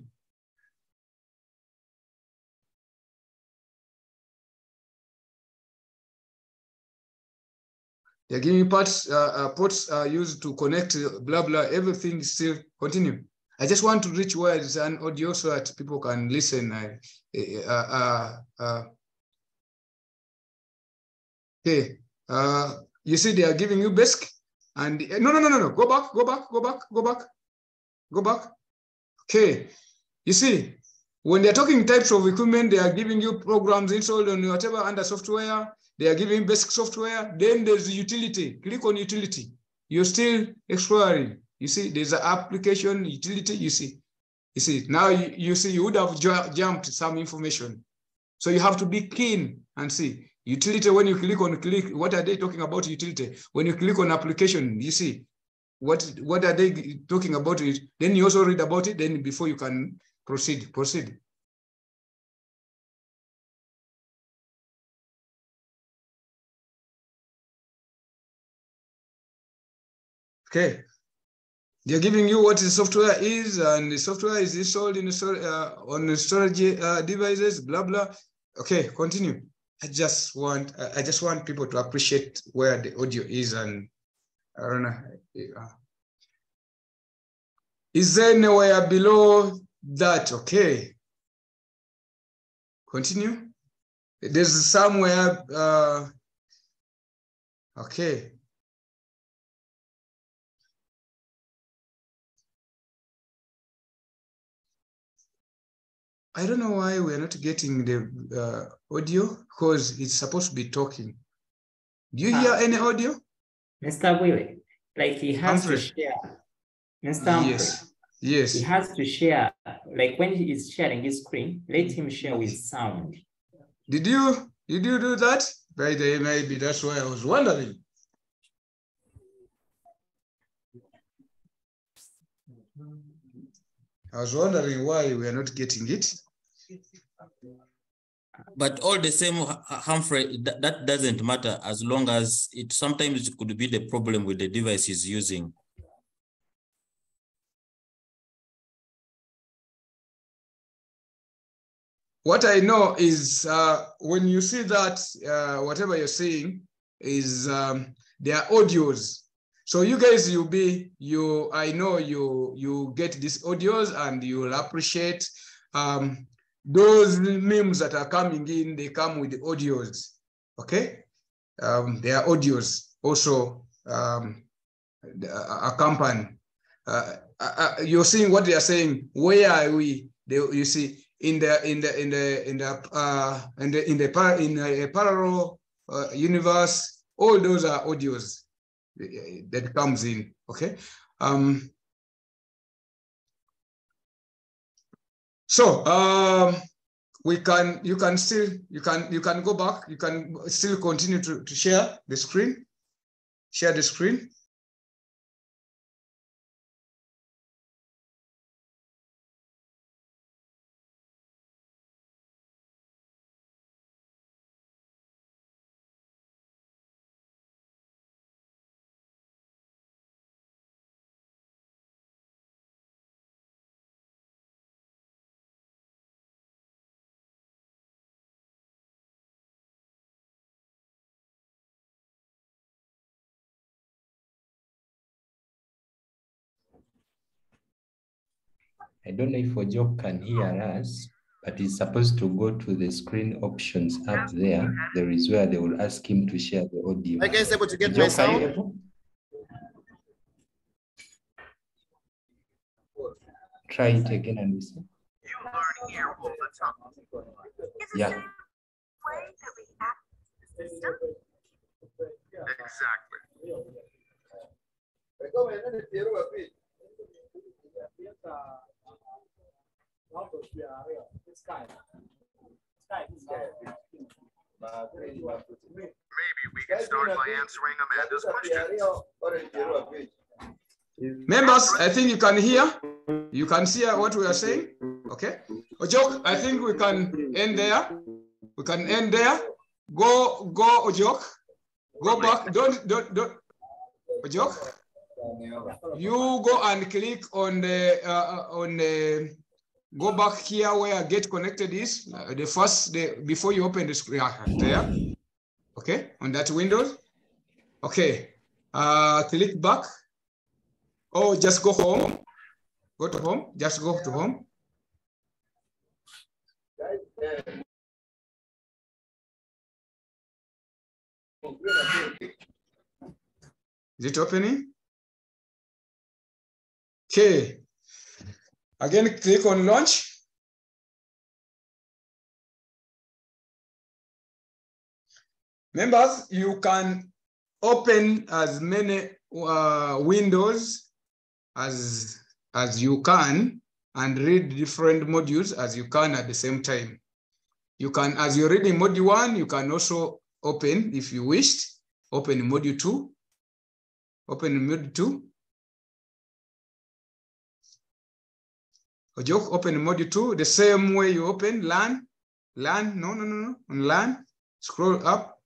They're giving parts, ports are used to connect, blah, blah, everything is still continue. I just want to reach where it's an audio so that people can listen. Okay, you see they are giving you basic, and no, go back. Okay, you see, when they're talking types of equipment, they are giving you programs installed on whatever under software. They are giving basic software. Then there's the utility. Click on utility. You're still exploring. You see, there's an application utility. You see now you see you would have jumped some information. So you have to be keen and see utility. When you click, what are they talking about utility? When you click on application, you see what are they talking about it. Then you also read about it. Then before you can proceed. Okay, they're giving you what the software is, and the software is installed in the on the storage devices, blah blah. Okay, continue. I just want people to appreciate where the audio is, and I don't know. Is there anywhere below that? Okay, continue. There's somewhere. Okay. I don't know why we're not getting the audio, because it's supposed to be talking. Do you hear any audio? Mr. Willie, like he has Humphrey. to share. Mr. Humphrey, Yes. he has to share, like when he is sharing his screen, let him share with sound. Did you do that? By the way, maybe that's why I was wondering. I was wondering why we are not getting it. But all the same, Humphrey, that doesn't matter as long as it sometimes it could be the problem with the device he's using. What I know is when you see that whatever you're saying is there are audios. So you guys, I know you get these audios and you'll appreciate those memes that are coming in, they come with the audios, okay? There are audios also accompany. You're seeing what they are saying. Where are we? You see, in a parallel universe, all those are audios that comes in. Okay. You can go back. You can still continue to share the screen. Share the screen. I don't know if Ojok can hear us, but he's supposed to go to the screen options up there. There is where they will ask him to share the audio. I guess able to get Ojok, my sound. Try it again and listen. You learn here all the time. Yeah. Exactly. Maybe we can start by answering Amanda's questions. Members, I think you can hear. You can see what we are saying. Okay. Ojok, I think we can end there. We can end there. Go, Ojok. Go back. Don't. Ojok. You go and click on the go back here where get connected is before you open the screen there. Okay, on that window. Okay. Click back. Oh, just go home. Go to home. Just go to home. Is it opening? Okay. Again, click on launch. Members, you can open as many windows as you can and read different modules as you can at the same time. You can, as you're reading module 1, you can also open, if you wished, open module 2. Open module 2. Ojok, open module 2, the same way you open LAN. No, on LAN, scroll up.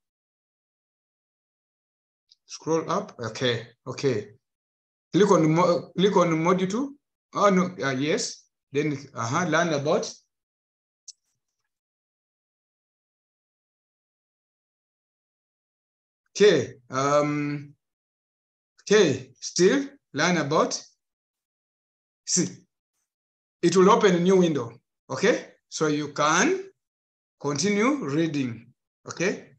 Scroll up, okay. Click on module 2. Oh no, yes. Then learn about. Okay. Okay. Still learn about. See, it will open a new window. Okay, so you can continue reading. Okay.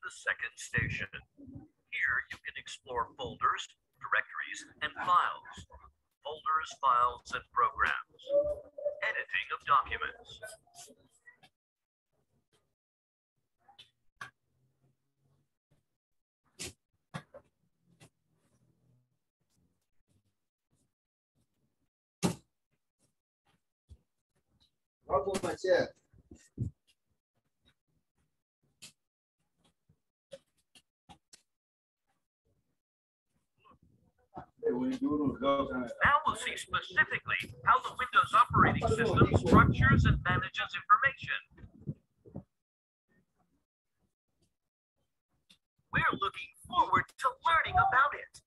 the second station. Here you can explore folders, directories, and files. Folders, files, and programs. Editing of documents. Now we'll see specifically how the Windows operating system structures and manages information. We're looking forward to learning about it.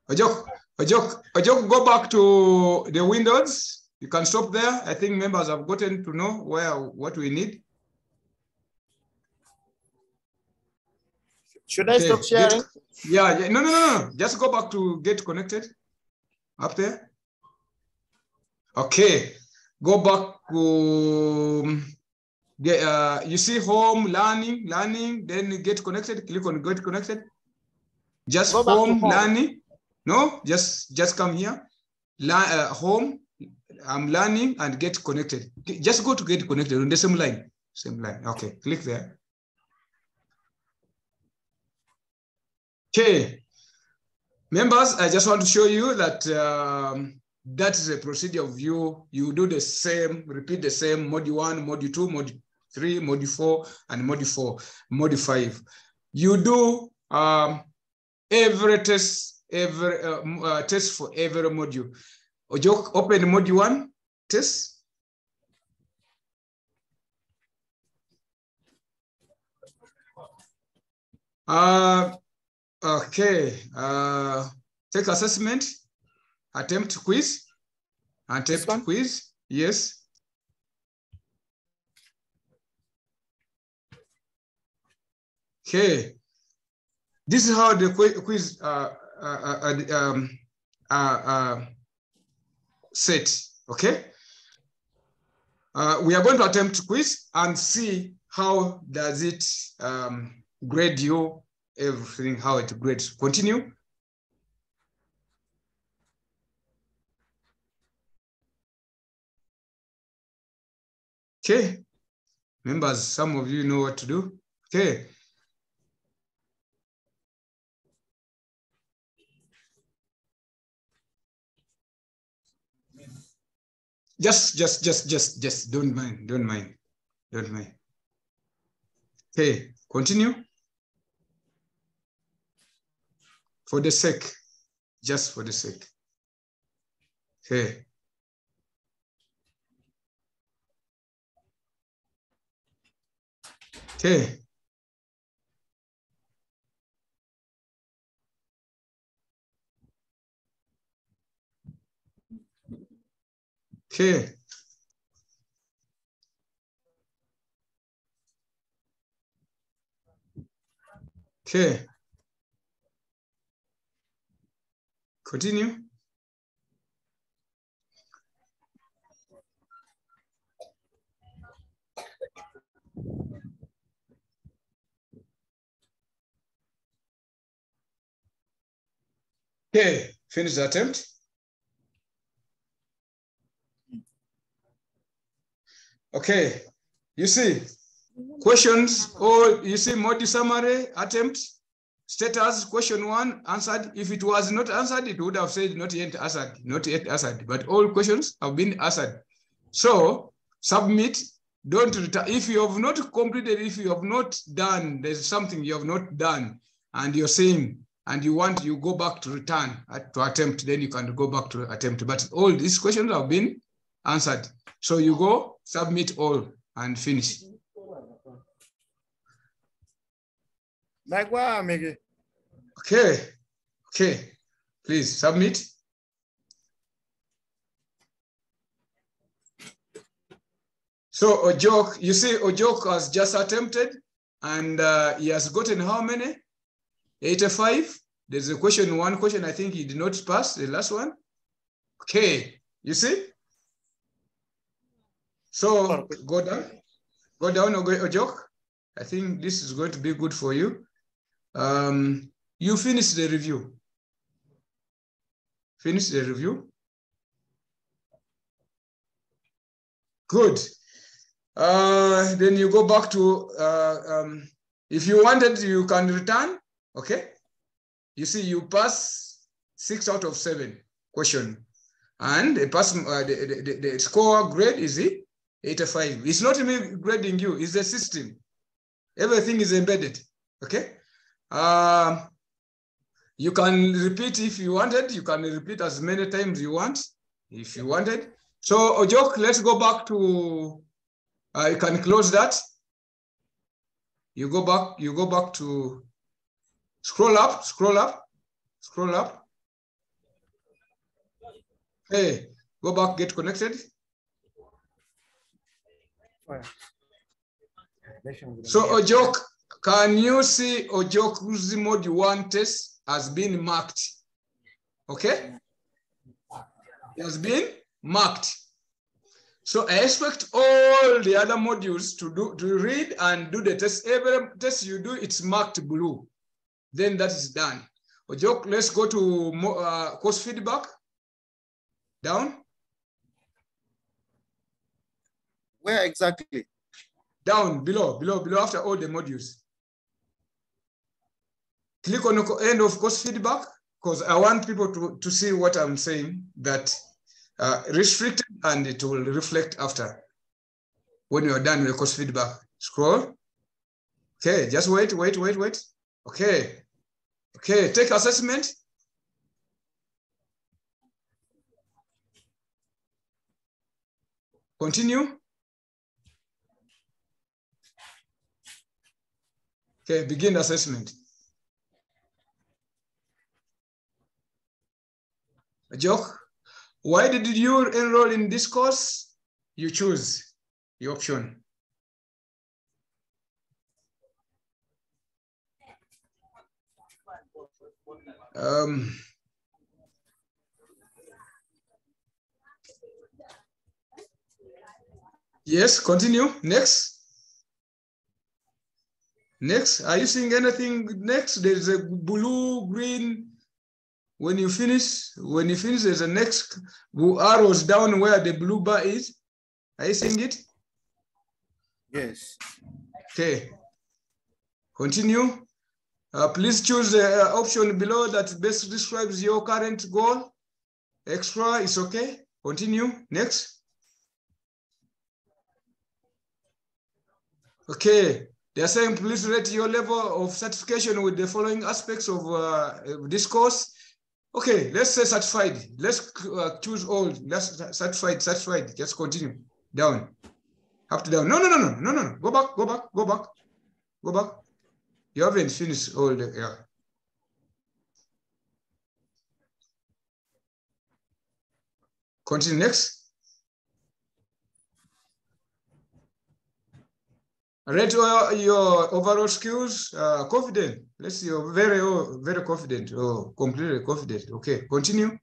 Ojok, go back to the Windows. You can stop there. I think members have gotten to know what we need. Should I stop sharing? Yeah. No. Just go back to get connected. Up there. Okay. Go back to you see home, learning, then get connected. Click on get connected. Just Go back to home, home. learning. No, just come here. Home, I'm learning and get connected. Just go to get connected on the same line. Same line. Okay, click there. Okay. Members, I just want to show you that that is a procedure of you. You do the same, repeat the same, module 1, module 2, module 3, module 4, and module 4, module 5. You do every test, test for every module. Ojok, open module 1, test. Okay. Take assessment, attempt quiz, quiz. Yes. Okay. This is how the quiz set. Okay. We are going to attempt quiz and see how does it grade you, everything, how it grades. Continue. Okay. Members, some of you know what to do. Okay. Just don't mind. Okay, continue. For the sake, just for the sake. Okay. Okay. Okay. Okay. Continue. Okay, finish the attempt. Okay, you see questions, or you see module summary, attempt, status, question 1 answered. If it was not answered, it would have said not yet answered, but all questions have been answered. So submit, don't return. If you have not completed, if you have not done, there's something you have not done and you're saying, and you go back to return to attempt, then you can go back to attempt. But all these questions have been answered. So you go submit all and finish. Okay, please submit. So Ojok, you see Ojok has just attempted and he has gotten how many? 85. There's a question, one question I think he did not pass, the last one. Okay, you see? So go down, Ojok. I think this is going to be good for you. You finish the review. Finish the review. Good. Then you go back to, if you wanted, you can return, okay? You see, you pass 6 out of 7 question. And the score grade is 85. It's not me grading you, it's the system. Everything is embedded, okay? You can repeat if you wanted. You can repeat as many times you want, if you wanted. So Ojok, let's go back to, you can close that. You go back to, scroll up. Hey, go back, get connected. So Ojok, can you see Ojok's module 1 test has been marked? Okay? It has been marked. So I expect all the other modules to read and do the test. Every test you do, it's marked blue. Then that is done. Ojok, let's go to course feedback. Down. Where exactly? Down, below, after all the modules. Click on the end of course feedback, because I want people to see what I'm saying, that restricted, and it will reflect after when you're done with the course feedback. Scroll. Okay, just wait. Okay, take assessment. Continue. Okay, begin assessment. Joke, why did you enroll in this course? You choose the option. Yes, continue. Next. Are you seeing anything next? There's a blue, green. When you finish, there's a next arrows down where the blue bar is. Are you seeing it? Yes. Okay. Continue. Please choose the option below that best describes your current goal. Extra is okay. Continue. Next. Okay. They are saying please rate your level of certification with the following aspects of this course. Okay, let's say certified. Let's choose all. Let's certified. Just continue. Down. Up to down. No. Go back. You haven't finished all the, yeah. Continue next. Rate your overall skills, confident. Let's see, you're very confident, or completely confident. Okay, continue.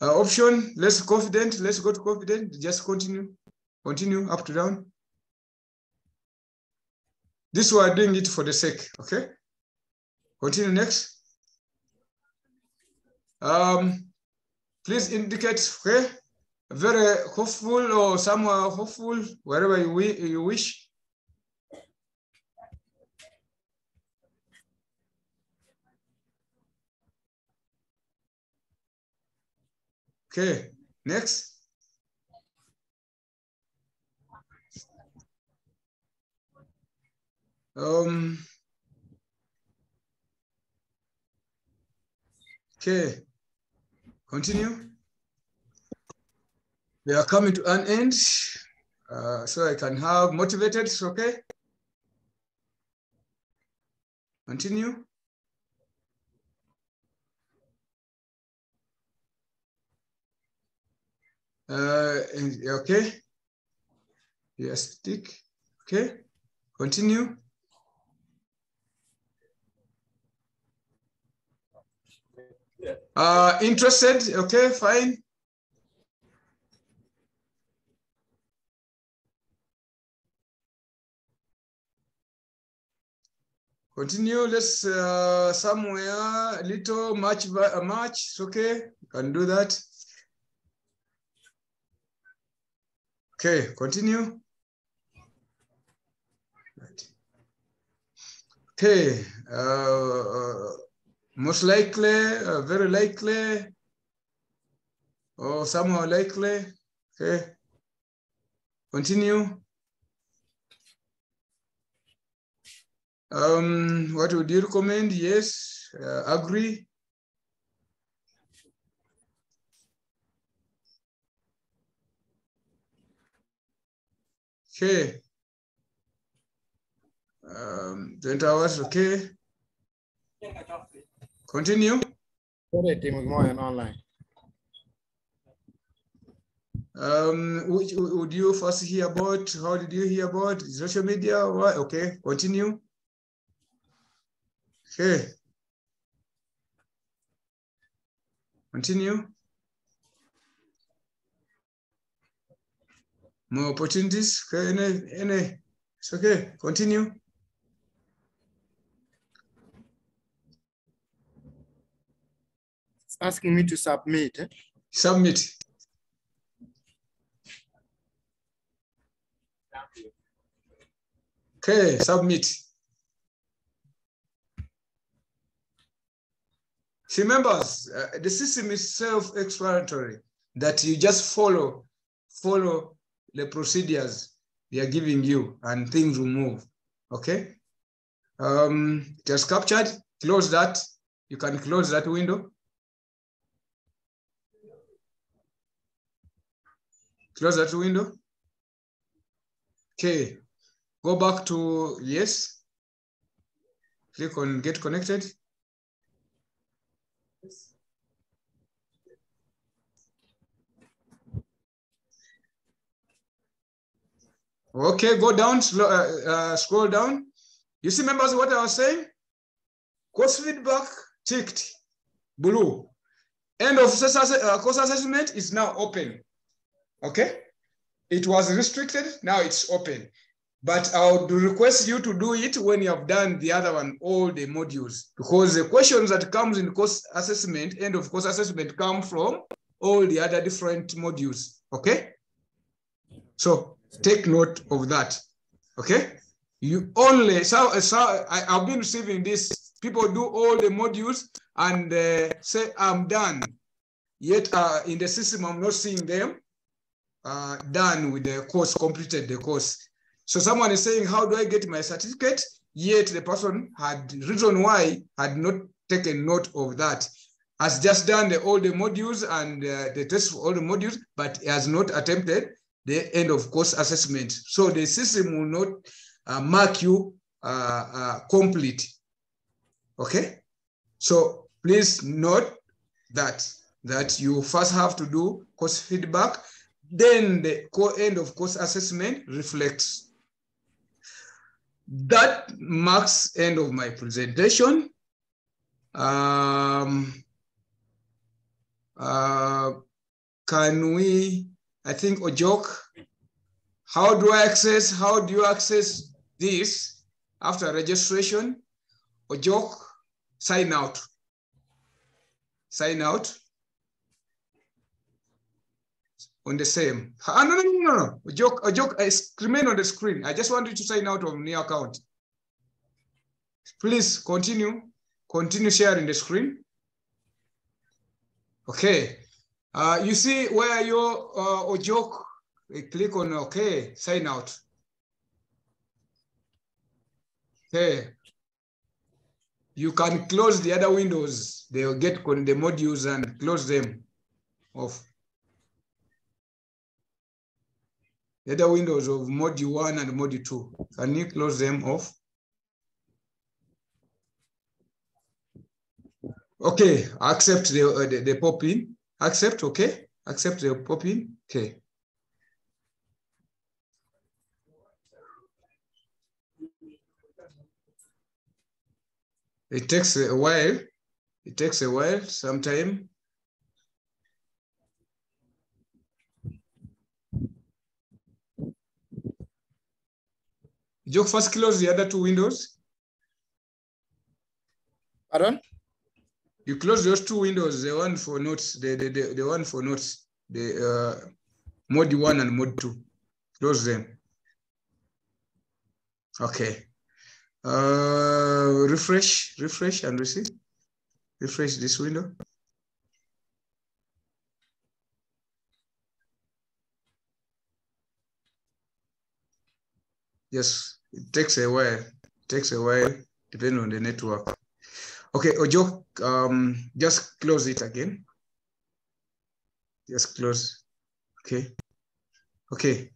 Option, less confident, let's go to confident, just continue. Continue up to down. This we are doing it for the sake, okay? Continue next. Please indicate, okay? Very hopeful or somewhere hopeful, wherever you wish. Okay, next. Okay, continue. We are coming to an end, so I can have motivated, okay? Continue. Okay. Yes, tick. Okay. Continue. Interested? Okay, fine. Continue. Let's somewhere a little much. It's okay. You can do that. Okay, continue. Right. Okay. Most likely, very likely, or somehow likely. Okay. Continue. What would you recommend? Yes. Agree. Okay. 20 hours. Okay. Continue. Online. Which would you first hear about? How did you hear about social media? What? Okay, continue. Okay. Continue. More opportunities. Okay, it's okay. Continue. It's asking me to submit. Submit. Okay, submit. See, members, the system is self-explanatory, that you just follow the procedures they are giving you and things will move. Okay. It has captured. Close that. You can close that window. Close that window. Okay. Go back to yes. Click on get connected. Okay, go down, scroll down. You see, members, what I was saying? Course feedback ticked, blue. End of course assessment is now open. Okay? It was restricted, now it's open. But I would request you to do it when you have done the other one, all the modules, because the questions that comes in course assessment, end of course assessment, come from all the other different modules. Okay? So take note of that. Okay? You only, I've been receiving this, people do all the modules and say, I'm done. Yet in the system, I'm not seeing them done with the course, completed the course. So someone is saying, how do I get my certificate? Yet the person had reason why had not taken note of that. Has just done all the modules and the test for all the modules, but has not attempted the end of course assessment. So the system will not mark you complete. Okay? So please note that you first have to do course feedback, then the end of course assessment reflects. That marks end of my presentation. Can we, I think, Ojok, how do you access this after registration? Ojok, sign out. Sign out on the same. No. Ojok, remain on the screen. I just want you to sign out of new account. Please continue sharing the screen. Okay. You see where your Ojok, click on okay, sign out. Okay. You can close the other windows. They'll get the modules and close them off. The other windows of module 1 and module 2. Can you close them off? Okay, accept the pop-in. Accept, okay. Accept the pop-in. Okay. It takes a while. It takes a while, sometime. You first close the other two windows. Pardon? You close those two windows, the one for notes, the one for notes, the mode 1 and mode 2. Close them. Okay. Refresh and receive. Refresh this window. Yes, it takes a while. It takes a while, depending on the network. Okay, Ojo, just close it again. Just close. Okay. Okay.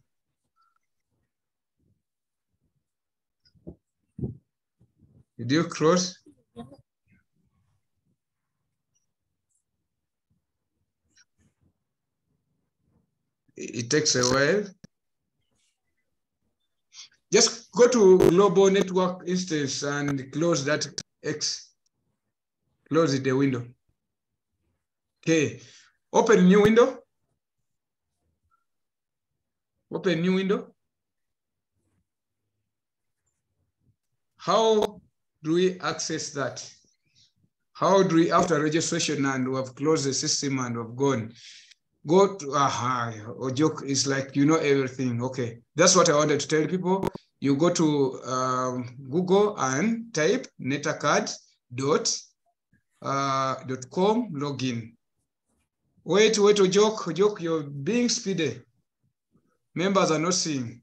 Did you close? It takes a while. Just go to global network instance and close that X. Close the window. Okay. Open new window. Open new window. How do we access that? How do we, after registration and we have closed the system and we've gone, go to, or joke is like, you know, everything. Okay. That's what I wanted to tell people. You go to Google and type netacad.com login. Wait, joke, you're being speedy. Members are not seeing.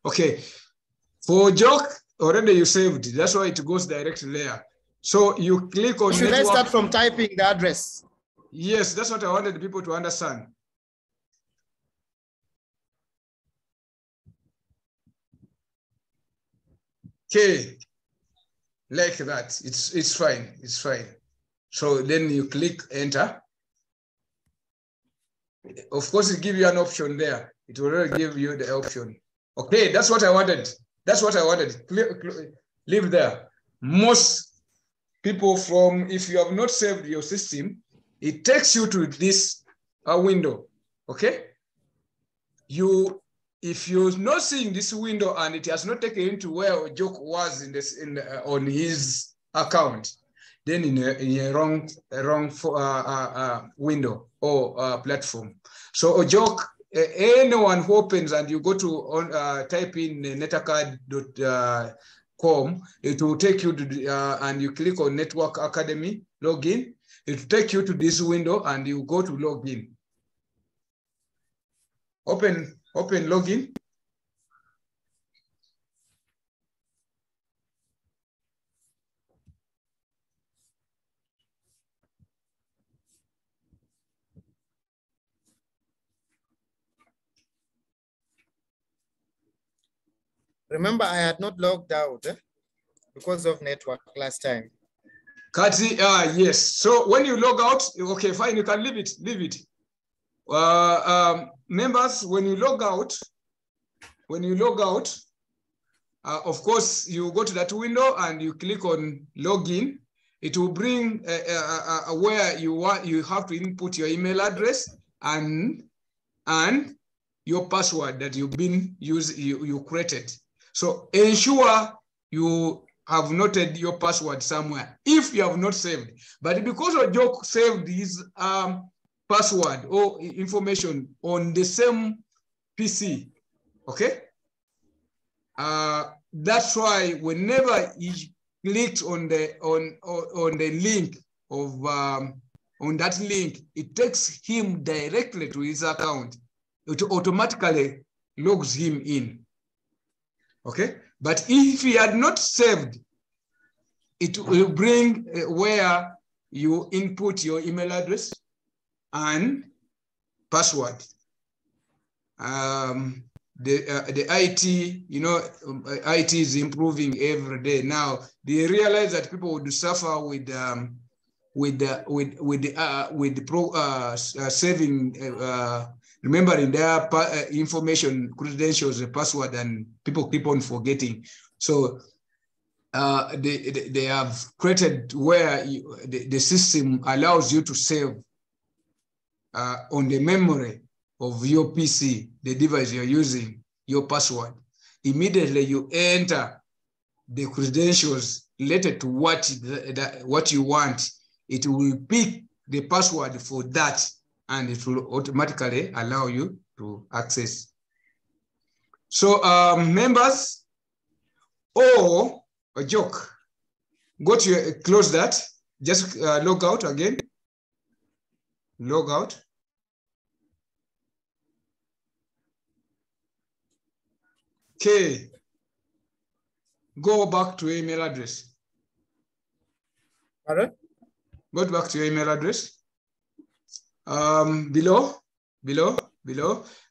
Okay. For joke, already you saved. That's why it goes directly there. So you click on Should network. I start from typing the address? Yes, that's what I wanted people to understand. Okay, like that. It's fine. It's fine. So then you click enter. Of course, it gives you an option there. It will already give you the option. Okay, that's what I wanted. That's what I wanted. Leave there. Most people from, if you have not saved your system, it takes you to this window. Okay? If you're not seeing this window and it has not taken you to where Joke was on his account, then in a wrong window or platform. So Joke, anyone who opens and you go to type in netacad.com, it will take you to and you click on Network Academy login. It will take you to this window and you go to login. Open login. Remember, I had not logged out because of network last time. Kati, yes. So when you log out, okay, fine, you can leave it. Members, when you log out, of course, you go to that window and you click on login. It will bring where you have to input your email address and your password that you've been you created. So ensure you have noted your password somewhere if you have not saved. But because of Joke saved his password or information on the same PC, okay? That's why whenever he clicked on the link of on that link, it takes him directly to his account. It automatically logs him in. Okay, but if he had not saved, it will bring where you input your email address and password. The IT, you know, IT is improving every day. Now, they realize that people would suffer with with saving, remembering their information, credentials, the password, and people keep on forgetting. So they have created where the system allows you to save on the memory of your PC, the device you're using, your password. Immediately you enter the credentials related to what you want. It will pick the password for that, and it will automatically allow you to access. So members, or a joke, go to your, close that, just log out again, log out. Okay, go back to your email address. Pardon? Go back to your email address. Below.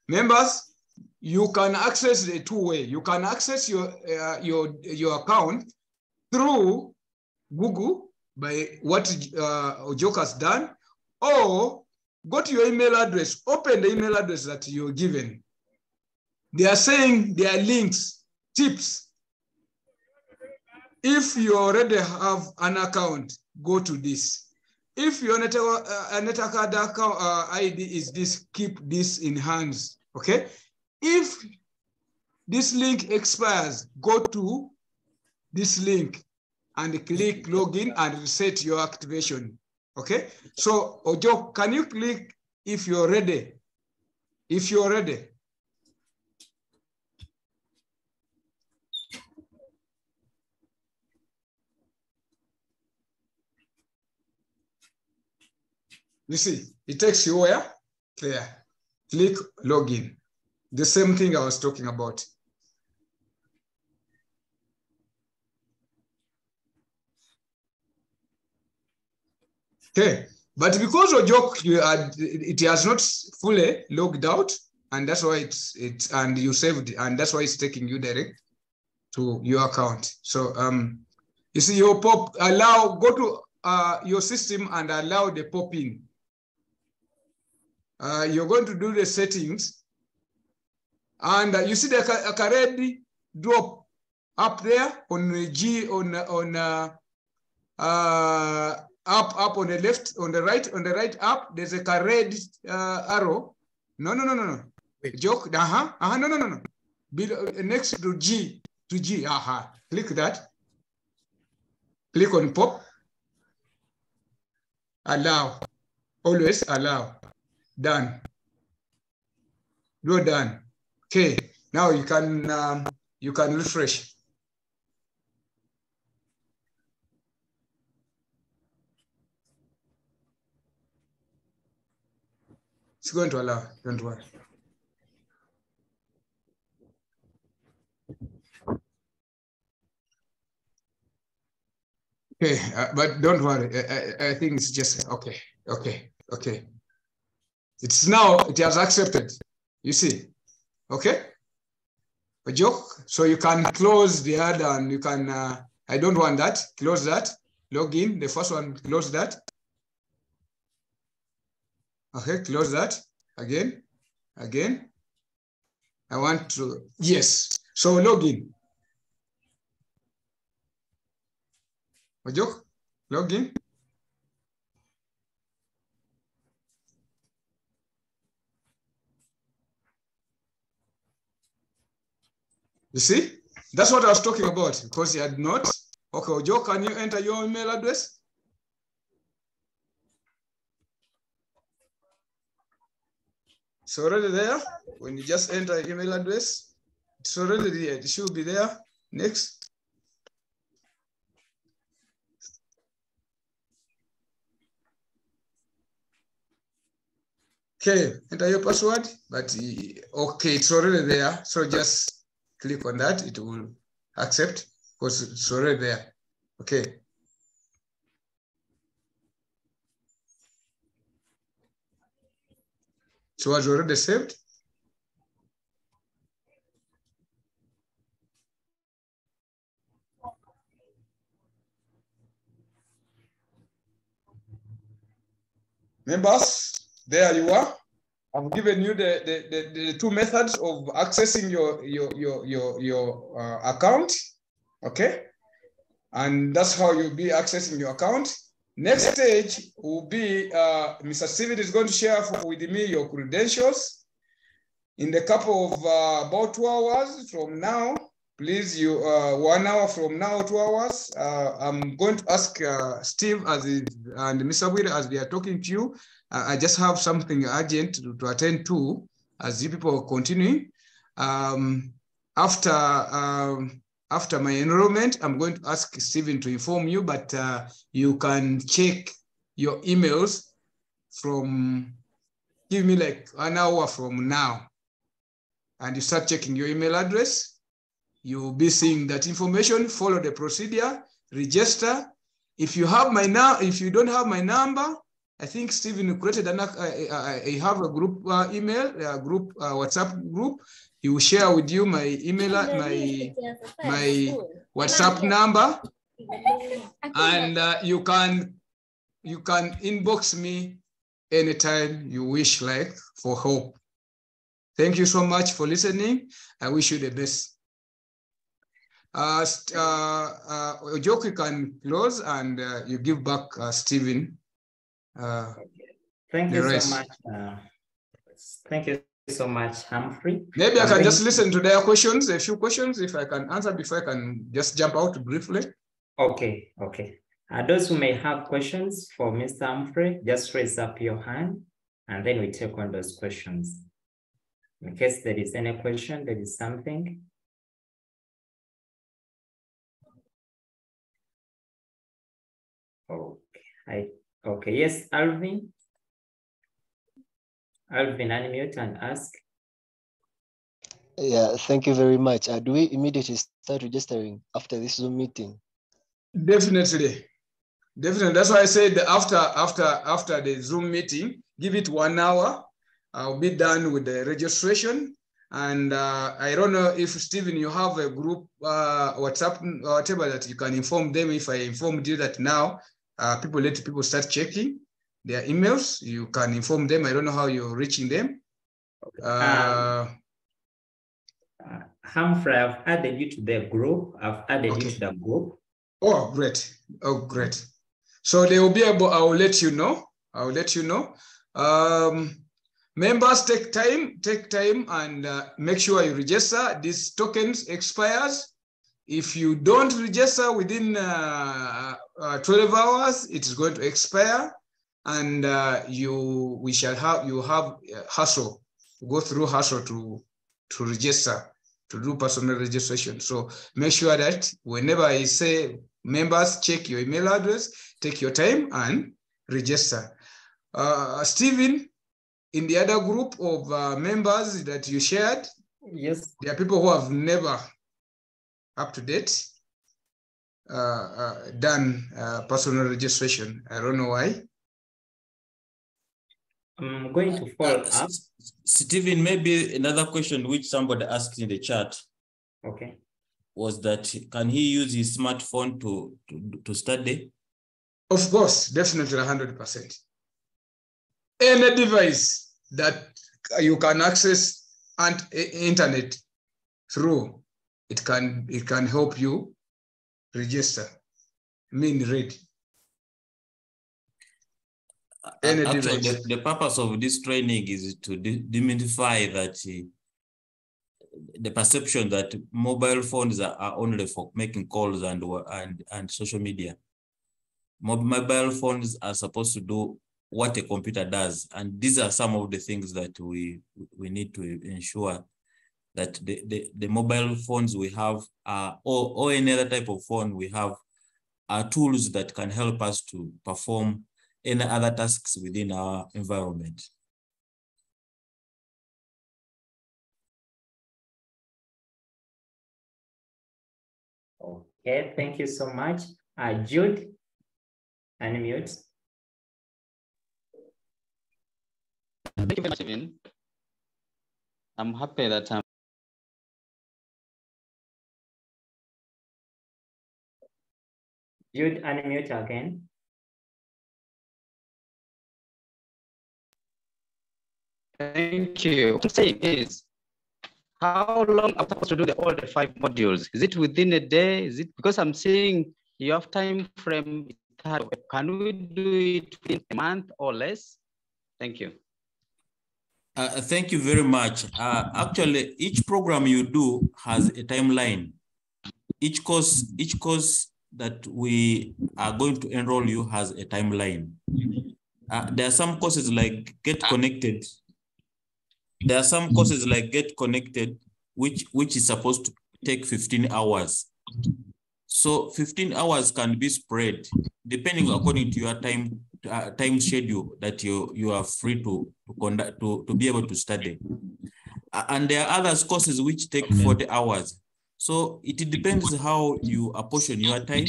Members, you can access the two-way. You can access your account through Google by what Ojok has done, or go to your email address, open the email address that you're given. They are saying there are links, tips. If you already have an account, go to this. If your network account ID is this, keep this in hands, okay? If this link expires, go to this link and click login and reset your activation, okay? So, Ojo, can you click if you're ready? If you're ready. You see, it takes you where? Clear. Click login. The same thing I was talking about. Okay, but because Ojok, it has not fully logged out, and that's why and you saved, and that's why it's taking you direct to your account. So you see, your pop go to your system and allow the pop in. You're going to do the settings, and you see the red drop up there on the G up on the left, on the right up. There's a red arrow. No. Joke. No. Below, next to G. Click that. Click on pop. Allow. Always allow. Done. Do done. Okay. Now you can refresh. It's going to allow. Don't worry. Okay, but don't worry. I think it's just okay. It's now, it has accepted. You see, okay? A joke. So you can close the other, and you can, I don't want that. Close that. Log in. The first one, close that. Okay, close that. Again. I want to, yes. So log in. A joke. Log in. You see, that's what I was talking about, because he had not. Okay, Joe, can you enter your email address? It's already there. When you just enter email address, it's already there. It should be there. Next. Okay, enter your password, but okay, it's already there. So just click on that. It will accept because it's already there. Okay. So it was already saved. Members, there you are. I've given you the two methods of accessing your account, okay? And that's how you'll be accessing your account. Next stage will be, Mr. Steven is going to share with me your credentials. In the couple of about 2 hours from now, please, 1 hour from now, 2 hours, I'm going to ask Steve and Mr. Wira as we are talking to you. I just have something urgent to attend to as you people are continuing. After my enrollment, I'm going to ask Stephen to inform you, but you can check your emails from, give me like 1 hour from now, and you start checking your email address. You'll be seeing that information, follow the procedure, register. If you have if you don't have my number, I think Stephen created I have a group email, a group WhatsApp group. He will share with you my email, my WhatsApp number, and you can inbox me anytime you wish, like for help. Thank you so much for listening. I wish you the best. Joke can close and you give back Stephen. Thank you so much. Thank you so much, Humphrey. Maybe I can just listen to their questions, a few questions, if I can answer before I can just jump out briefly. Okay, okay. Those who may have questions for Mr. Humphrey, just raise up your hand and then we take on those questions. In case there is any question, there is something. Okay, okay, yes, Alvin. Alvin, unmute and ask. Yeah, thank you very much. Do we immediately start registering after this Zoom meeting? Definitely. Definitely. That's why I said after the Zoom meeting, give it 1 hour. I'll be done with the registration. And I don't know if, Stephen, you have a group WhatsApp or whatever that you can inform them. If I informed you that now, let people start checking their emails, you can inform them. I don't know how you're reaching them. Humphrey, I've added you to the group. I've added you to the group. Oh, great. Oh, great. So they will be able, I will let you know. I will let you know. Members, take time and make sure you register. These tokens expires. If you don't register within 12 hours, it is going to expire, and you have hassle, go through hassle to register, to do personal registration. So make sure that whenever I say members, check your email address, take your time and register. Stephen, in the other group of members that you shared, yes, there are people who have never up to date done personal registration. I don't know why. I'm going to follow up. Stephen, maybe another question which somebody asked in the chat. Okay. Was that, can he use his smartphone to study? Of course, definitely 100%. Any device that you can access internet through, it can help you register, read. Actually, the purpose of this training is to demystify that the perception that mobile phones are only for making calls and social media. Mobile phones are supposed to do what a computer does, and these are some of the things that we need to ensure that the mobile phones we have or any other type of phone we have are tools that can help us to perform any other tasks within our environment. Okay, thank you so much. Jude, unmute. Thank you very much, Evan. I'm happy that I'm Jude, unmute again. Thank you. What I'm saying is, how long am I supposed to do all the 5 modules? Is it within a day? Is it because I'm seeing you have time frame? Can we do it within a month or less? Thank you. Thank you very much. Actually, each program you do has a timeline. Each course that we are going to enroll you has a timeline. There are some courses like Get Connected. There are some courses like Get Connected, which is supposed to take 15 hours. So 15 hours can be spread depending according to your time schedule that you are free to conduct to be able to study. And there are other courses which take 40 hours. So it depends how you apportion your time.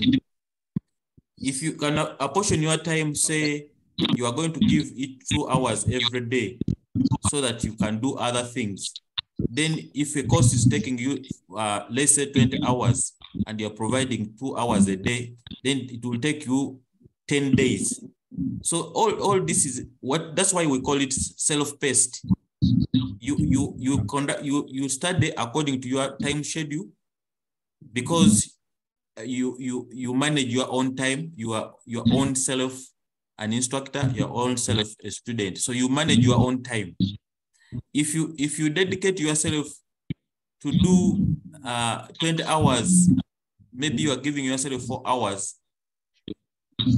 If you can apportion your time, say you are going to give it 2 hours every day so that you can do other things. Then if a course is taking you, let's say 20 hours and you're providing 2 hours a day, then it will take you 10 days. So all this is that's why we call it self-paced. You study according to your time schedule because you manage your own time. You are your own self an instructor, your own self a student. So you manage your own time. If you dedicate yourself to do 20 hours, maybe you are giving yourself 4 hours.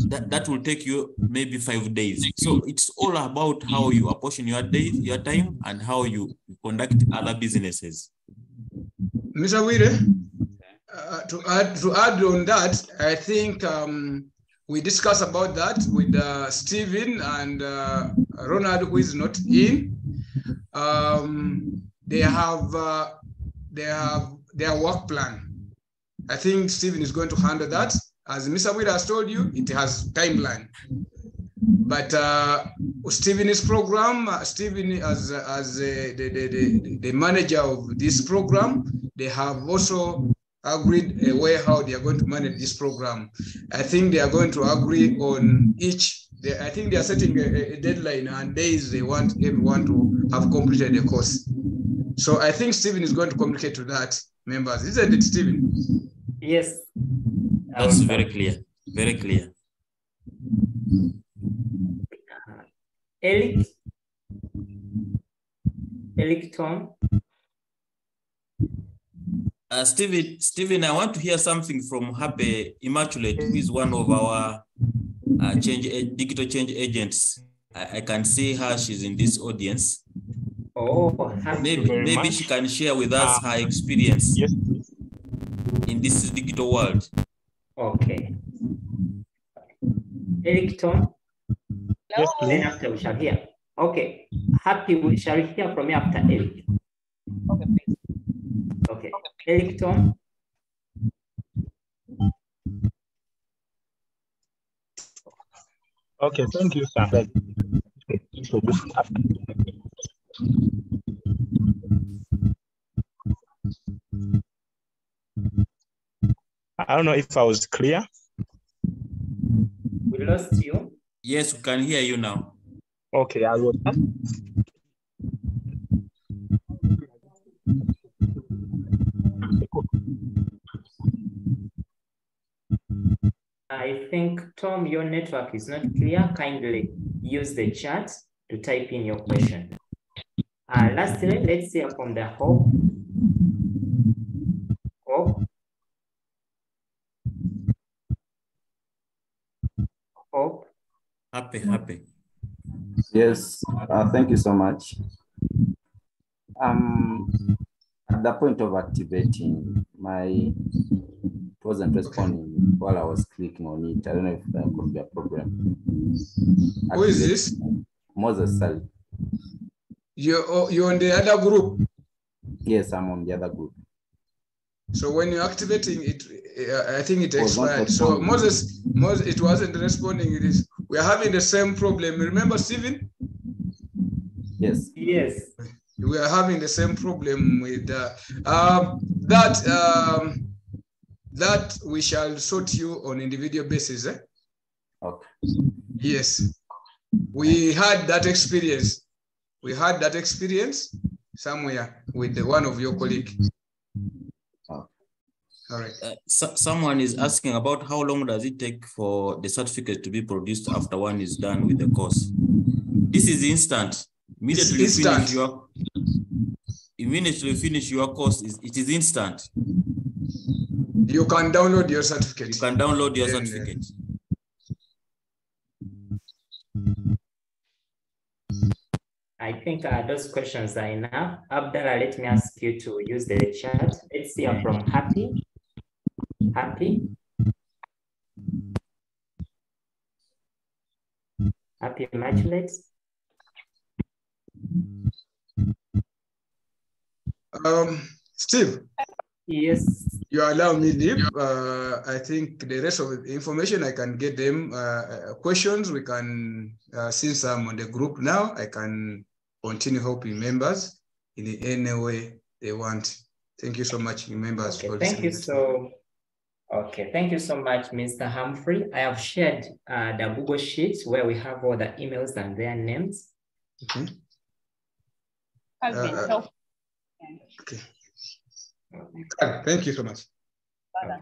That will take you maybe 5 days. So it's all about how you apportion your days, your time, and how you conduct other businesses. Mr. Wire, to add on that, I think we discussed about that with Stephen and Ronald, who is not in. They have their work plan. I think Stephen is going to handle that. As Mr. Wira has told you, it has timeline. But Stephen's program, Stephen as the manager of this program, they have also agreed a way how they are going to manage this program. I think they are going to agree on each. I think they are setting a deadline and days they want everyone to have completed the course. So I think Stephen is going to communicate to that, members. Isn't it, Stephen? Yes. That's very clear. Very clear. Eric Tom. Stephen, I want to hear something from Happy Immaculate, who is one of our digital change agents. I can see her, she's in this audience. Oh, maybe she can share with us her experience in this digital world. Okay. Eric Tom. Yes, please. Then after we shall hear. Okay. Happy, we shall hear from you after Eric. Okay, please. Okay. Eric Tom. Okay, thank you, sir. I don't know if I was clear. We lost you. Yes, we can hear you now. Okay, I will. I think, Tom, your network is not clear. Kindly use the chat to type in your question. Lastly, let's hear from the Hope. Hope. Happy. Yes, thank you so much. At the point of activating, it wasn't responding while I was clicking on it. I don't know if that could be a problem. Who is this? Moses Sally. You're on the other group? Yes, I'm on the other group. So when you're activating it, I think it expired. So Moses, it wasn't responding. It is. We are having the same problem. Remember, Stephen? Yes. Yes. We are having the same problem with that we shall sort you on individual basis. Eh? Okay. Yes. We had that experience. we had that experience somewhere with one of your colleagues. Oh. All right. Someone is asking about how long does it take for the certificate to be produced after one is done with the course. This is instant. Immediately you finish your course, it is instant. You can download your certificate. You can download your certificate. I think those questions are enough. Abdallah, let me ask you to use the chat. Let's hear from Happy. Happy? Happy Immaculate? Steve. Yes. You allow me, Deep. I think the rest of the information, I can get them questions. We can, since I'm on the group now, I can continue helping members in any way they want. Thank you so much, members. Okay, for thank you listening. thank you so much, Mr. Humphrey. I have shared the Google Sheets where we have all the emails and their names. Okay. Okay. Thank you so much.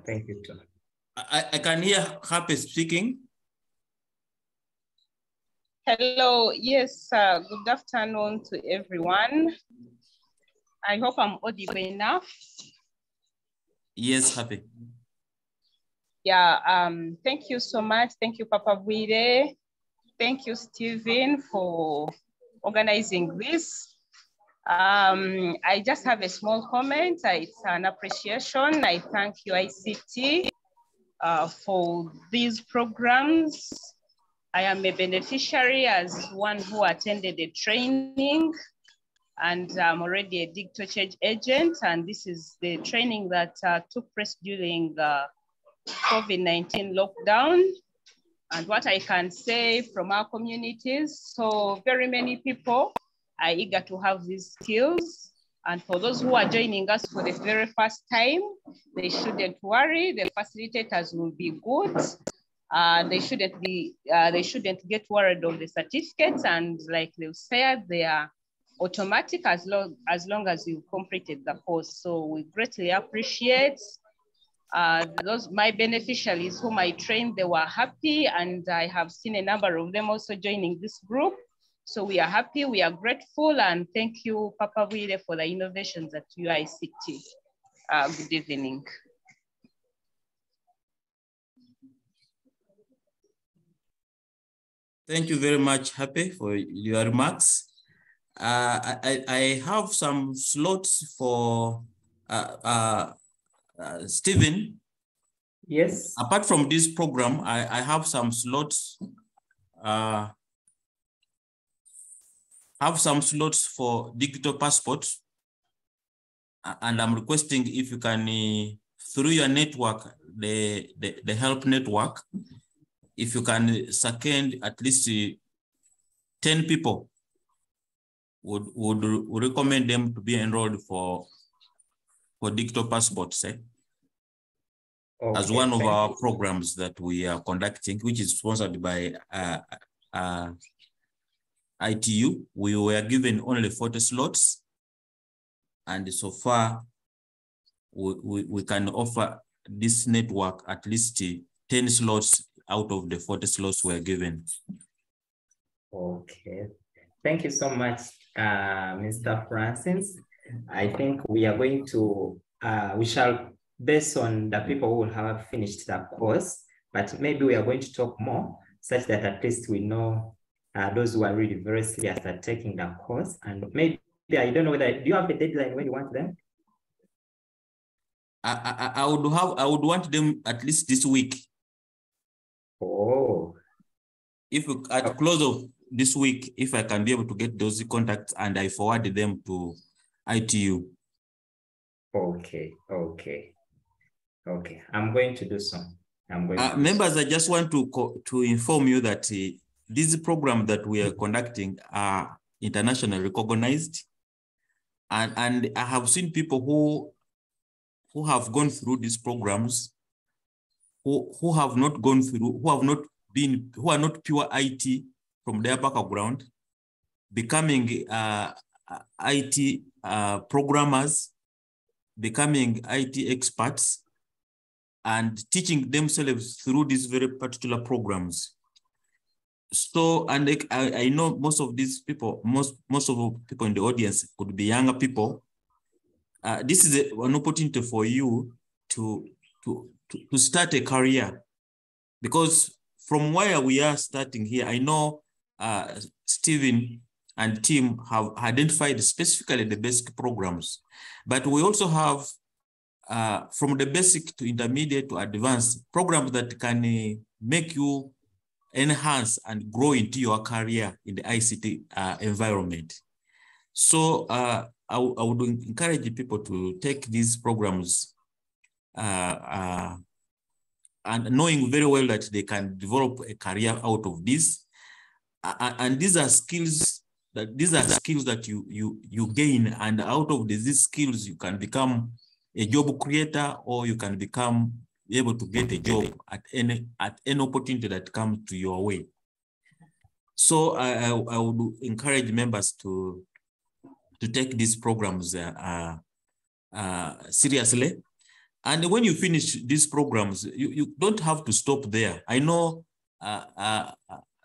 Thank you too. I can hear Happy speaking. Hello, yes, good afternoon to everyone. I hope I'm audible enough. Yes, Happy. Yeah, thank you so much. Thank you, Papa Wide. Thank you, Stephen, for organizing this. I just have a small comment. It's an appreciation. I thank UICT for these programs. I am a beneficiary as one who attended the training, and I'm already a digital change agent. And this is the training that took place during the COVID-19 lockdown. And what I can say from our communities, so very many people are eager to have these skills. And for those who are joining us for the very first time, they shouldn't worry. The facilitators will be good. They shouldn't get worried of the certificates, and like they said, they are automatic as long as you completed the course. So we greatly appreciate my beneficiaries whom I trained. They were happy, and I have seen a number of them also joining this group. So we are happy, we are grateful, and thank you, Papa Wile, for the innovations at UICT. Good evening. Thank you very much, Happy, for your remarks. I have some slots for Stephen. Yes. Apart from this program, I have some slots. For digital passports, and I'm requesting if you can, through your network, the help network, if you can second at least 10 people, would recommend them to be enrolled for digital passports, okay, as one of our programs that we are conducting, which is sponsored by ITU. We were given only 40 slots, and so far we can offer this network at least 10 slots out of the 40 slots we're given. Okay, thank you so much, Mr. Francis. I think we are going to, we shall, based on the people who will have finished the course, but maybe we are going to talk more such that at least we know those who are really very serious at taking the course. And maybe, I don't know whether, do you have a deadline when you want them? I would want them at least this week. Oh. If we, at close of this week, if I can be able to get those contacts and I forward them to ITU. Okay. I'm going to do so. Members, I just want to inform you that these programs that we are conducting are internationally recognized, and I have seen people who have gone through these programs who have not gone through, who are not pure IT from their background, becoming IT programmers, becoming IT experts, and teaching themselves through these very particular programs. So, and I know most of these people, most of the people in the audience could be younger people. This is an opportunity for you to start a career, because from where we are starting here, I know Stephen and team have identified specifically the basic programs, but we also have from the basic to intermediate to advanced programs that can make you enhance and grow into your career in the ICT environment. So I would encourage people to take these programs and knowing very well that they can develop a career out of this. And these are skills that you gain, and out of these skills you can become a job creator, or you can become able to get a job at any opportunity that comes to your way. So I would encourage members to take these programs seriously. And when you finish these programs, you don't have to stop there. I know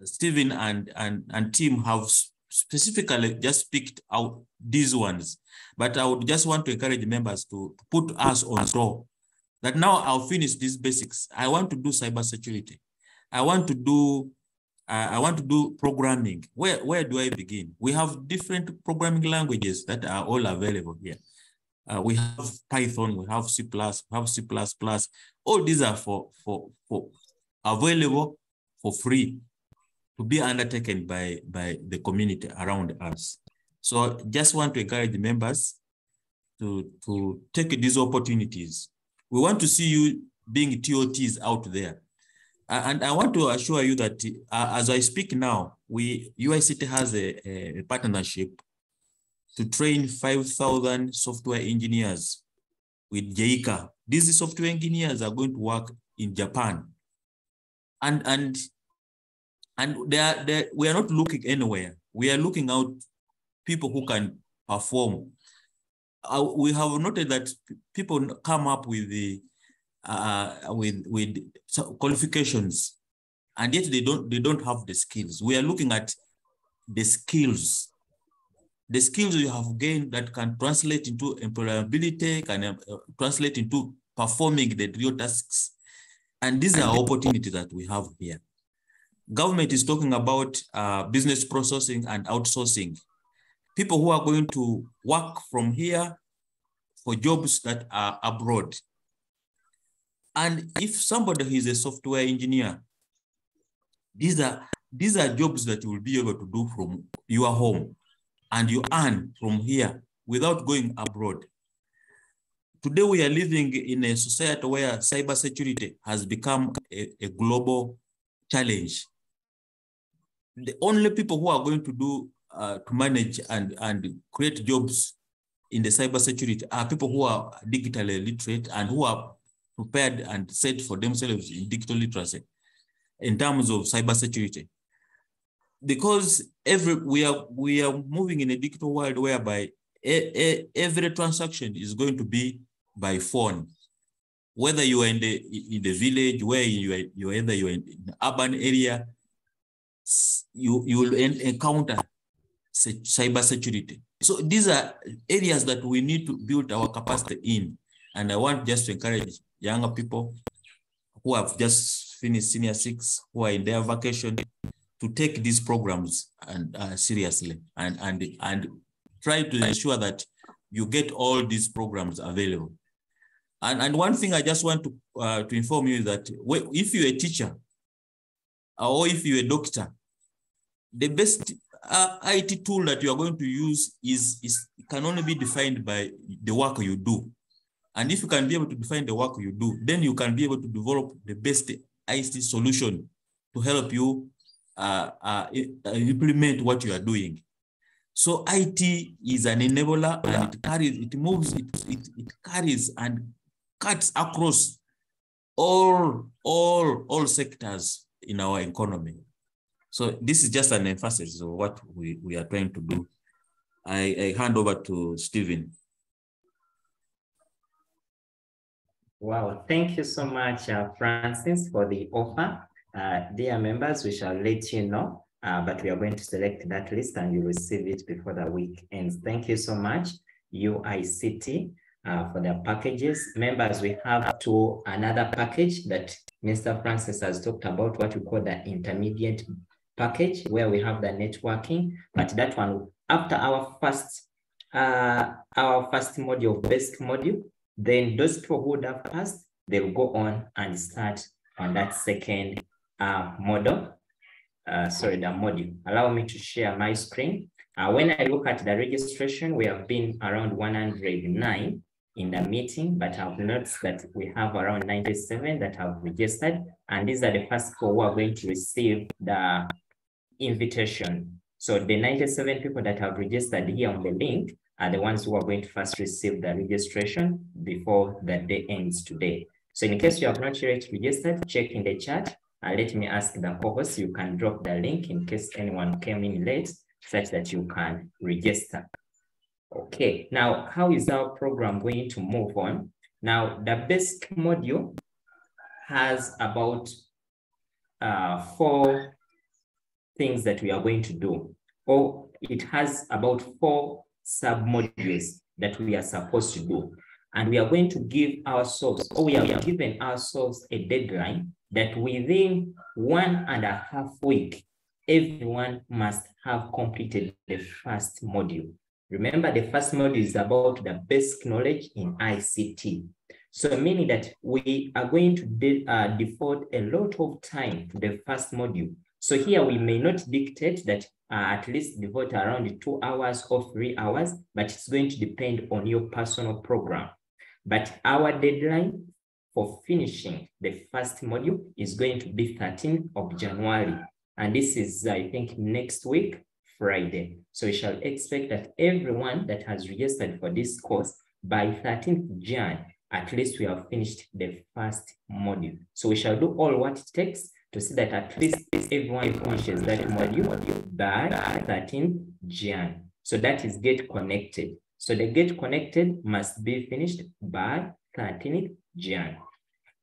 Stephen and team have specifically just picked out these ones, but I would just want to encourage members to put us on top that now I'll finish these basics. I want to do cybersecurity. I want to do programming. Where do I begin? We have different programming languages that are all available here. We have Python, we have C++, we have C++. All these are for available for free to be undertaken by the community around us. So just want to encourage the members to take these opportunities. We want to see you being TOTs out there. And I want to assure you that as I speak now, UICT has a partnership to train 5,000 software engineers with JICA. These software engineers are going to work in Japan. And we are not looking anywhere. We are looking out people who can perform. We have noted that people come up with qualifications, and yet they don't have the skills. We are looking at the skills you have gained that can translate into employability, can translate into performing the real tasks. And these are opportunities that we have here. Government is talking about business processing and outsourcing. People who are going to work from here for jobs that are abroad. And if somebody is a software engineer, these are jobs that you will be able to do from your home, and you earn from here without going abroad. Today we are living in a society where cybersecurity has become a global challenge. The only people who are going to do to manage and create jobs in the cybersecurity are people who are digitally literate and who are prepared and set for themselves in digital literacy in terms of cybersecurity. Because we are moving in a digital world whereby every transaction is going to be by phone. Whether you are in the village, where you're in the urban area, you will encounter cybersecurity. So these are areas that we need to build our capacity in. And I want just to encourage younger people who have just finished Senior 6, who are in their vacation, to take these programs and seriously and try to ensure that you get all these programs available. And one thing I just want to inform you is that if you're a teacher or if you're a doctor, the best IT tool that you are going to use can only be defined by the work you do. And if you can be able to define the work you do, then you can be able to develop the best IT solution to help you implement what you are doing. So IT is an enabler, and it carries and cuts across all sectors in our economy. So this is just an emphasis of what we are trying to do. I hand over to Stephen. Wow, thank you so much, Francis, for the offer. Dear members, we shall let you know, but we are going to select that list and you receive it before the week ends. Thank you so much, UICT, for the packages. Members, we have another package that Mr. Francis has talked about, what we call the intermediate package, where we have the networking, but that one, after our first module, basic module, then those people who would have passed, they will go on and start on that second module. The module. Allow me to share my screen. When I look at the registration, we have been around 109 in the meeting, but I've noticed that we have around 97 that have registered, and these are the first people who are going to receive the invitation. So the 97 people that have registered here on the link are the ones who are going to first receive the registration before the day ends today. So in case you have not yet registered, check in the chat and let me ask the co-host, you can drop the link in case anyone came in late, such that you can register. Okay, now how is our program going to move on? Now the basic module has about 4 things that we are going to do, or it has about 4 sub-modules that we are supposed to do. And we are going to give ourselves, or we have given ourselves a deadline that within 1.5 weeks, everyone must have completed the first module. Remember, the first module is about the basic knowledge in ICT. So meaning that we are going to devote a lot of time to the first module. So here we may not dictate that at least devote around 2 hours or 3 hours, but it's going to depend on your personal program. But our deadline for finishing the first module is going to be 13th of January. And this is, I think, next week, Friday. So we shall expect that everyone that has registered for this course by 13th Jan, at least we have finished the first module. So we shall do all what it takes to see that at least everyone finishes that module by 13th Jan. So that is get connected. So the get connected must be finished by 13th Jan.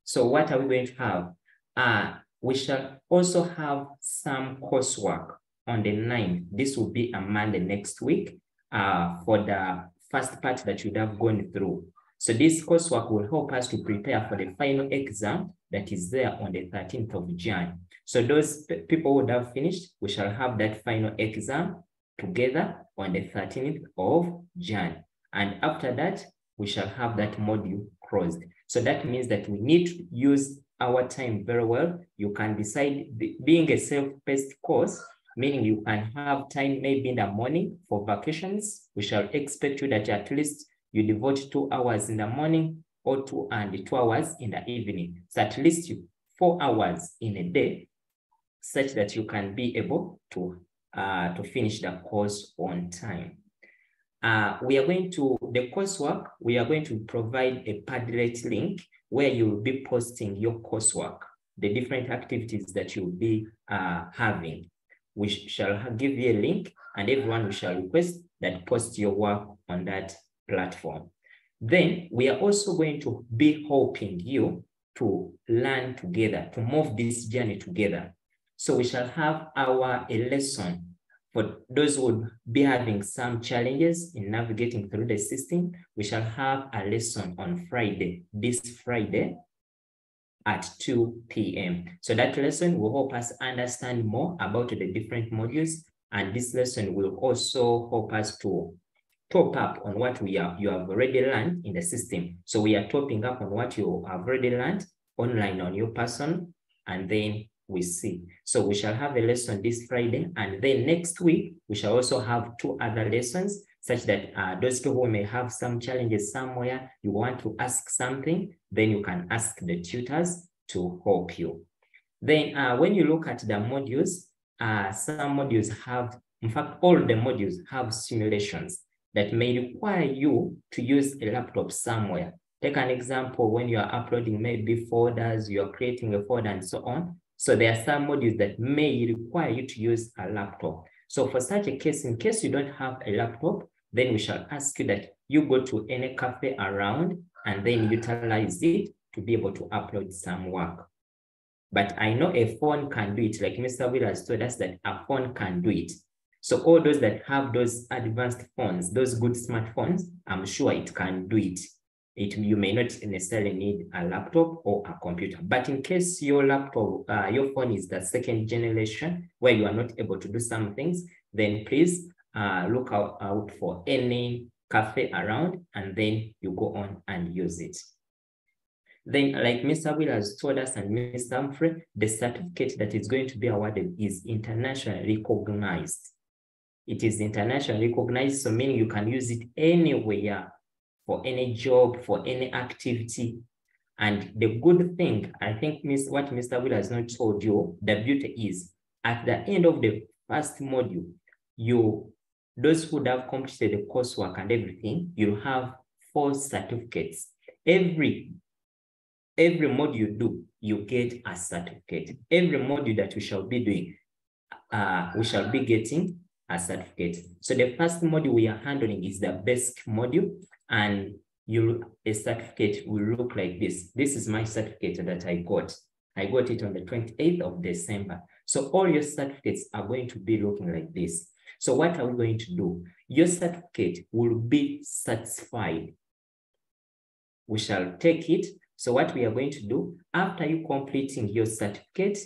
So what are we going to have? We shall also have some coursework on the 9th. This will be a Monday next week for the first part that you'd have gone through. So this coursework will help us to prepare for the final exam that is there on the 13th of Jan. So those people who would have finished, we shall have that final exam together on the 13th of Jan. And after that, we shall have that module closed. So that means that we need to use our time very well. You can decide, being a self-paced course, meaning you can have time maybe in the morning for vacations. We shall expect you that at least you devote 2 hours in the morning or 2 hours in the evening. So at least 4 hours in a day, such that you can be able to finish the course on time. We are going to, the coursework, we are going to provide a Padlet link where you will be posting your coursework, the different activities that you'll be having. We shall give you a link and everyone we shall request that post your work on that platform. Then we are also going to be helping you to learn together, to move this journey together. So we shall have a lesson for those who would be having some challenges in navigating through the system. We shall have a lesson on Friday, this Friday at 2 p.m. So that lesson will help us understand more about the different modules. And this lesson will also help us to top up on what you have already learned in the system. So we are topping up on what you have already learned online on your person, and then we see. So we shall have a lesson this Friday, and then next week, we shall also have 2 other lessons, such that those people who may have some challenges somewhere, you want to ask something, then you can ask the tutors to help you. Then when you look at the modules, some modules have, in fact, all the modules have simulations that may require you to use a laptop somewhere. Take an example, when you are uploading maybe folders, you are creating a folder and so on, So there are some modules that may require you to use a laptop. So for such a case, in case you don't have a laptop, then we shall ask you that you go to any cafe around and then utilize it to be able to upload some work. But I know a phone can do it, like Mr. Will has told us that a phone can do it. So all those that have those advanced phones, those good smartphones, I'm sure it can do it. You may not necessarily need a laptop or a computer, but in case your laptop, your phone is the second generation where you are not able to do some things, then please look out for any cafe around and then you go on and use it. Then, like Mr. Will has told us and Mr. Humphrey, the certificate that is going to be awarded is internationally recognized. It is internationally recognized, so meaning you can use it anywhere, for any job, for any activity. And the good thing, I think what Mr. Will has not told you, the beauty is, at the end of the first module, those who have completed the coursework and everything, you have 4 certificates. Every module you do, you get a certificate. Every module that we shall be doing, we shall be getting a certificate. So the first module we are handling is the basic module, and a certificate will look like this. This is my certificate that I got. I got it on the 28th of December. So all your certificates are going to be looking like this. So what are we going to do? Your certificate will be certified. We shall take it. So what we are going to do, after you completing your certificate,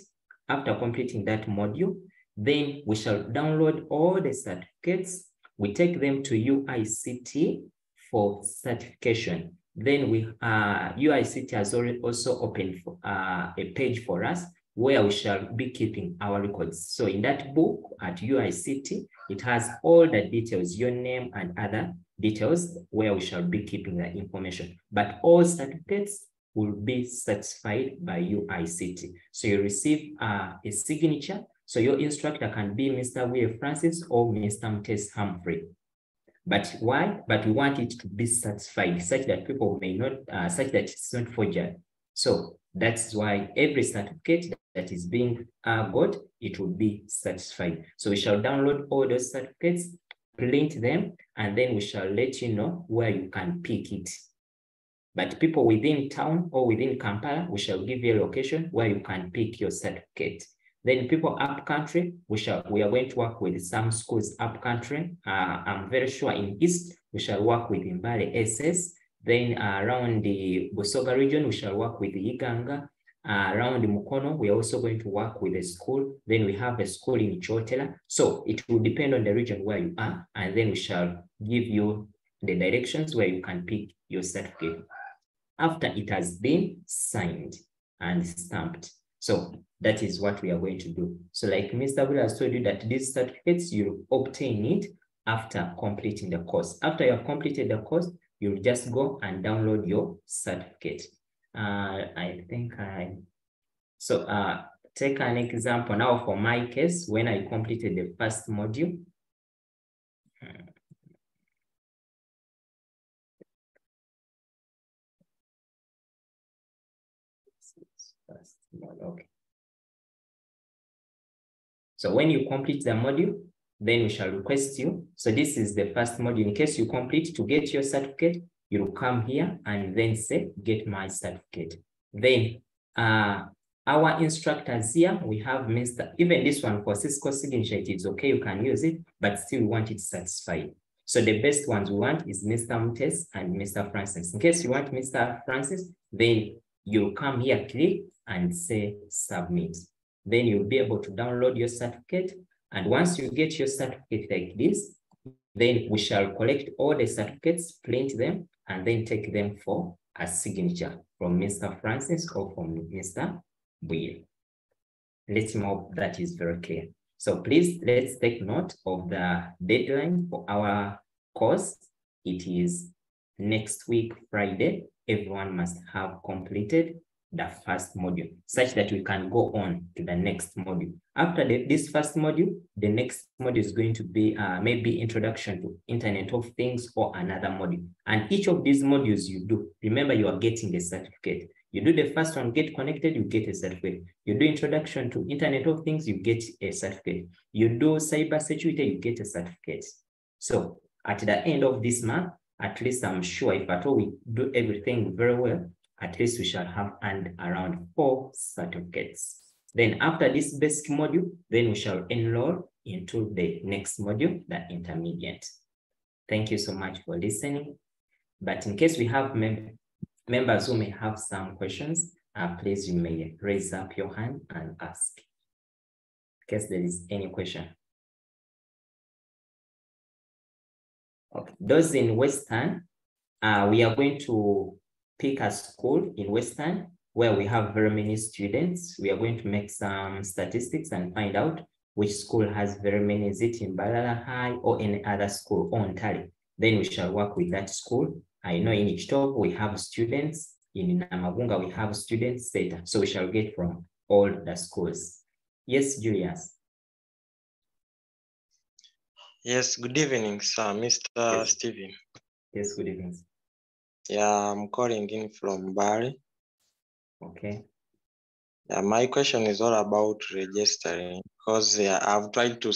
after completing that module, then we shall download all the certificates. We take them to UICT for certification. Then UICT has also opened a page for us where we shall be keeping our records. So in that book at UICT, it has all the details, your name and other details where we shall be keeping the information. But all certificates will be certified by UICT. So you receive a signature. So your instructor can be Mr. Will Francis or Mr. Mtes Humphrey. But why? But we want it to be certified such that people may not, such that it's not forgery. So that's why every certificate that is being got, it will be certified. So we shall download all those certificates, print them, and then we shall let you know where you can pick it. But people within town or within Kampala, we shall give you a location where you can pick your certificate. Then people up country, we are going to work with some schools up country. I'm very sure in East, we shall work with Mbale SS. Then around the Busoga region, we shall work with the Iganga. Around the Mukono, we are also going to work with a school. Then we have a school in Chotela. So it will depend on the region where you are. And then we shall give you the directions where you can pick your certificate after it has been signed and stamped. So that is what we are going to do. So like Mr. Will has told you that these certificates, you obtain it after completing the course. After you have completed the course, you'll just go and download your certificate. Take an example now for my case, when I completed the first module. Okay. So when you complete the module, then we shall request you. So this is the first module. In case you complete, to get your certificate, you'll come here and then say, get my certificate. Then our instructors here, we have Mr. Even this one for Cisco signature, it is okay, you can use it, but still we want it satisfied. So the best ones we want is Mr. Mtes and Mr. Francis. In case you want Mr. Francis, then you'll come here, click and say submit. Then you'll be able to download your certificate. And once you get your certificate like this, then we shall collect all the certificates, print them, and then take them for a signature from Mr. Francis or from Mr. Will. Let's hope that is very clear. So please, let's take note of the deadline for our course. It is next week, Friday. Everyone must have completed the first module, such that we can go on to the next module. After this first module, the next module is going to be maybe introduction to Internet of Things or another module. And each of these modules you do, remember you are getting a certificate. You do the first one, get connected, you get a certificate. You do introduction to Internet of Things, you get a certificate. You do cyber security, you get a certificate. So at the end of this month, at least I'm sure if at all we do everything very well, at least we shall have earned around 4 certificates. Then after this basic module, then we shall enroll into the next module, the intermediate. Thank you so much for listening. But in case we have members who may have some questions, please you may raise up your hand and ask in case there is any question. Okay. Those in Western, we are going to pick a school in Western where we have very many students. We are going to make some statistics and find out which school has very many. Is it in Balala High or any other school or Ontari? Then we shall work with that school. I know in Ichitovu we have students. In Namagunga we have students. So we shall get from all the schools. Yes, Julius. Yes, good evening, sir, Mr. Stephen. Yes, good evening. Yeah, I'm calling in from Bari. Okay. Yeah, my question is all about registering because I've tried to,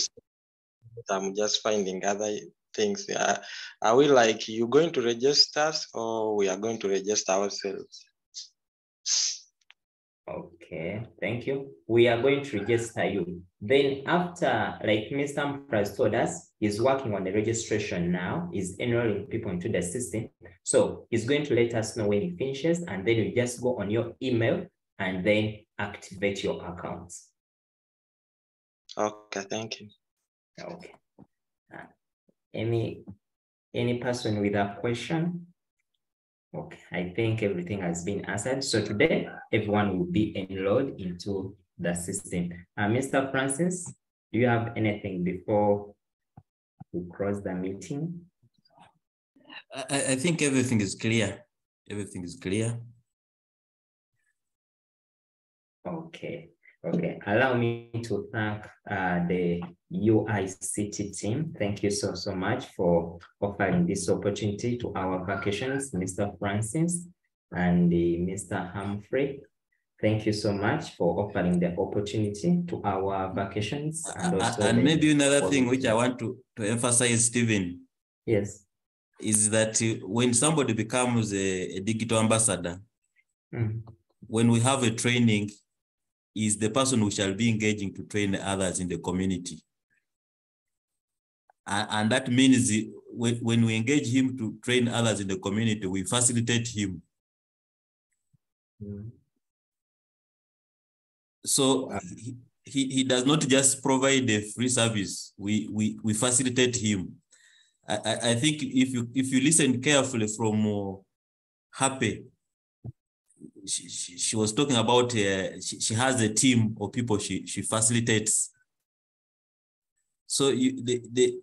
I'm just finding other things. Are we like you going to register us or we are going to register ourselves? Okay, thank you. We are going to register you. Then after, like Mr. Ampras told us, he's working on the registration now, he's enrolling people into the system. So he's going to let us know when he finishes, and then you just go on your email and then activate your accounts. Okay, thank you. Okay. Any person with a question? Okay, I think everything has been answered. So today, everyone will be enrolled into the system. Mr. Francis, do you have anything before we close the meeting? I think everything is clear. Everything is clear. Okay. Okay, allow me to thank the UICT team. Thank you so much for offering this opportunity to our vacations, Mr. Francis and Mr. Humphrey. Thank you so much for offering the opportunity to our vacations. And maybe another thing which I want to emphasize, Stephen. Yes. Is that when somebody becomes a digital ambassador, when we have a training, is the person who shall be engaging to train others in the community. And that means when we engage him to train others in the community, we facilitate him. So he does not just provide a free service, we facilitate him. I think if you listen carefully from Happy, she was talking about she has a team of people she facilitates. So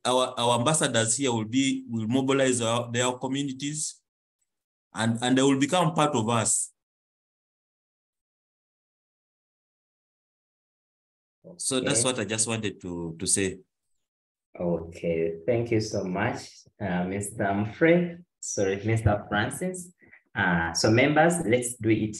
our ambassadors here will mobilize their communities, and they will become part of us. Okay. So that's what I just wanted to say. Okay, thank you so much, Mr. Humphrey. Sorry, Mr. Francis. So members, let's do it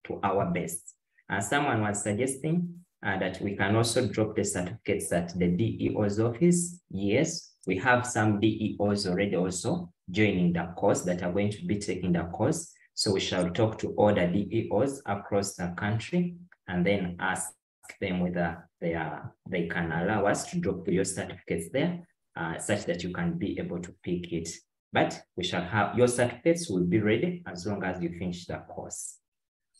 to our best. Someone was suggesting that we can also drop the certificates at the DEO's office. Yes, we have some DEOs already also joining the course that are going to be taking the course. So we shall talk to all the DEOs across the country and then ask them whether they can allow us to drop your certificates there such that you can be able to pick it. But we shall have your certificates will be ready as long as you finish the course.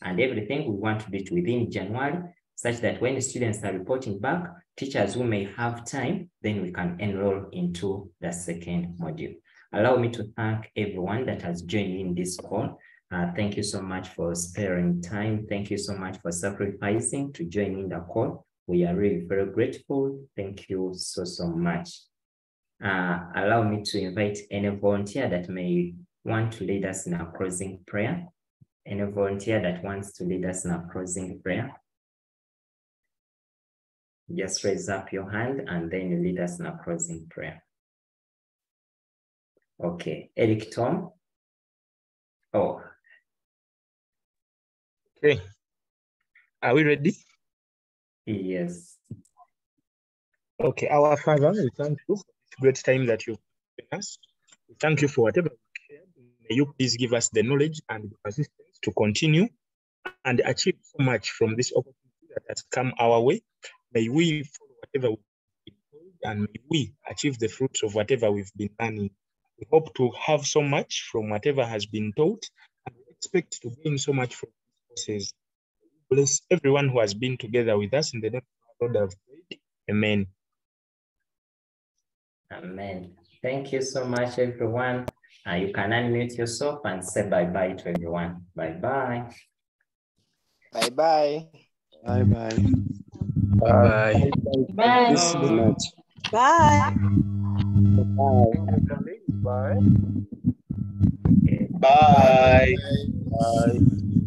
And everything we want to do it within January, such that when the students are reporting back, teachers who may have time, then we can enroll into the second module. Allow me to thank everyone that has joined in this call. Thank you so much for sparing time. Thank you so much for sacrificing to join in the call. We are really very grateful. Thank you so much. Allow me to invite any volunteer that may want to lead us in a closing prayer. Any volunteer that wants to lead us in a closing prayer, just raise up your hand and then you lead us in a closing prayer. Okay, Eric Tom. Oh, Okay. Are we ready? Yes. Okay, our Father, we thank you for this great time that you've given us. We thank you for whatever you shared. May you please give us the knowledge and the persistence to continue and achieve so much from this opportunity that has come our way. May we follow whatever we've been told, and may we achieve the fruits of whatever we've been learning. We hope to have so much from whatever has been taught, and we expect to gain so much from these courses. Bless everyone who has been together with us in the name of our Lord I've prayed. Amen. Amen. Thank you so much, everyone. You can unmute yourself and say bye-bye to everyone. Bye-bye. Bye-bye. Bye-bye. Bye. Thank you so much. Bye. Bye. Bye. Bye. Bye.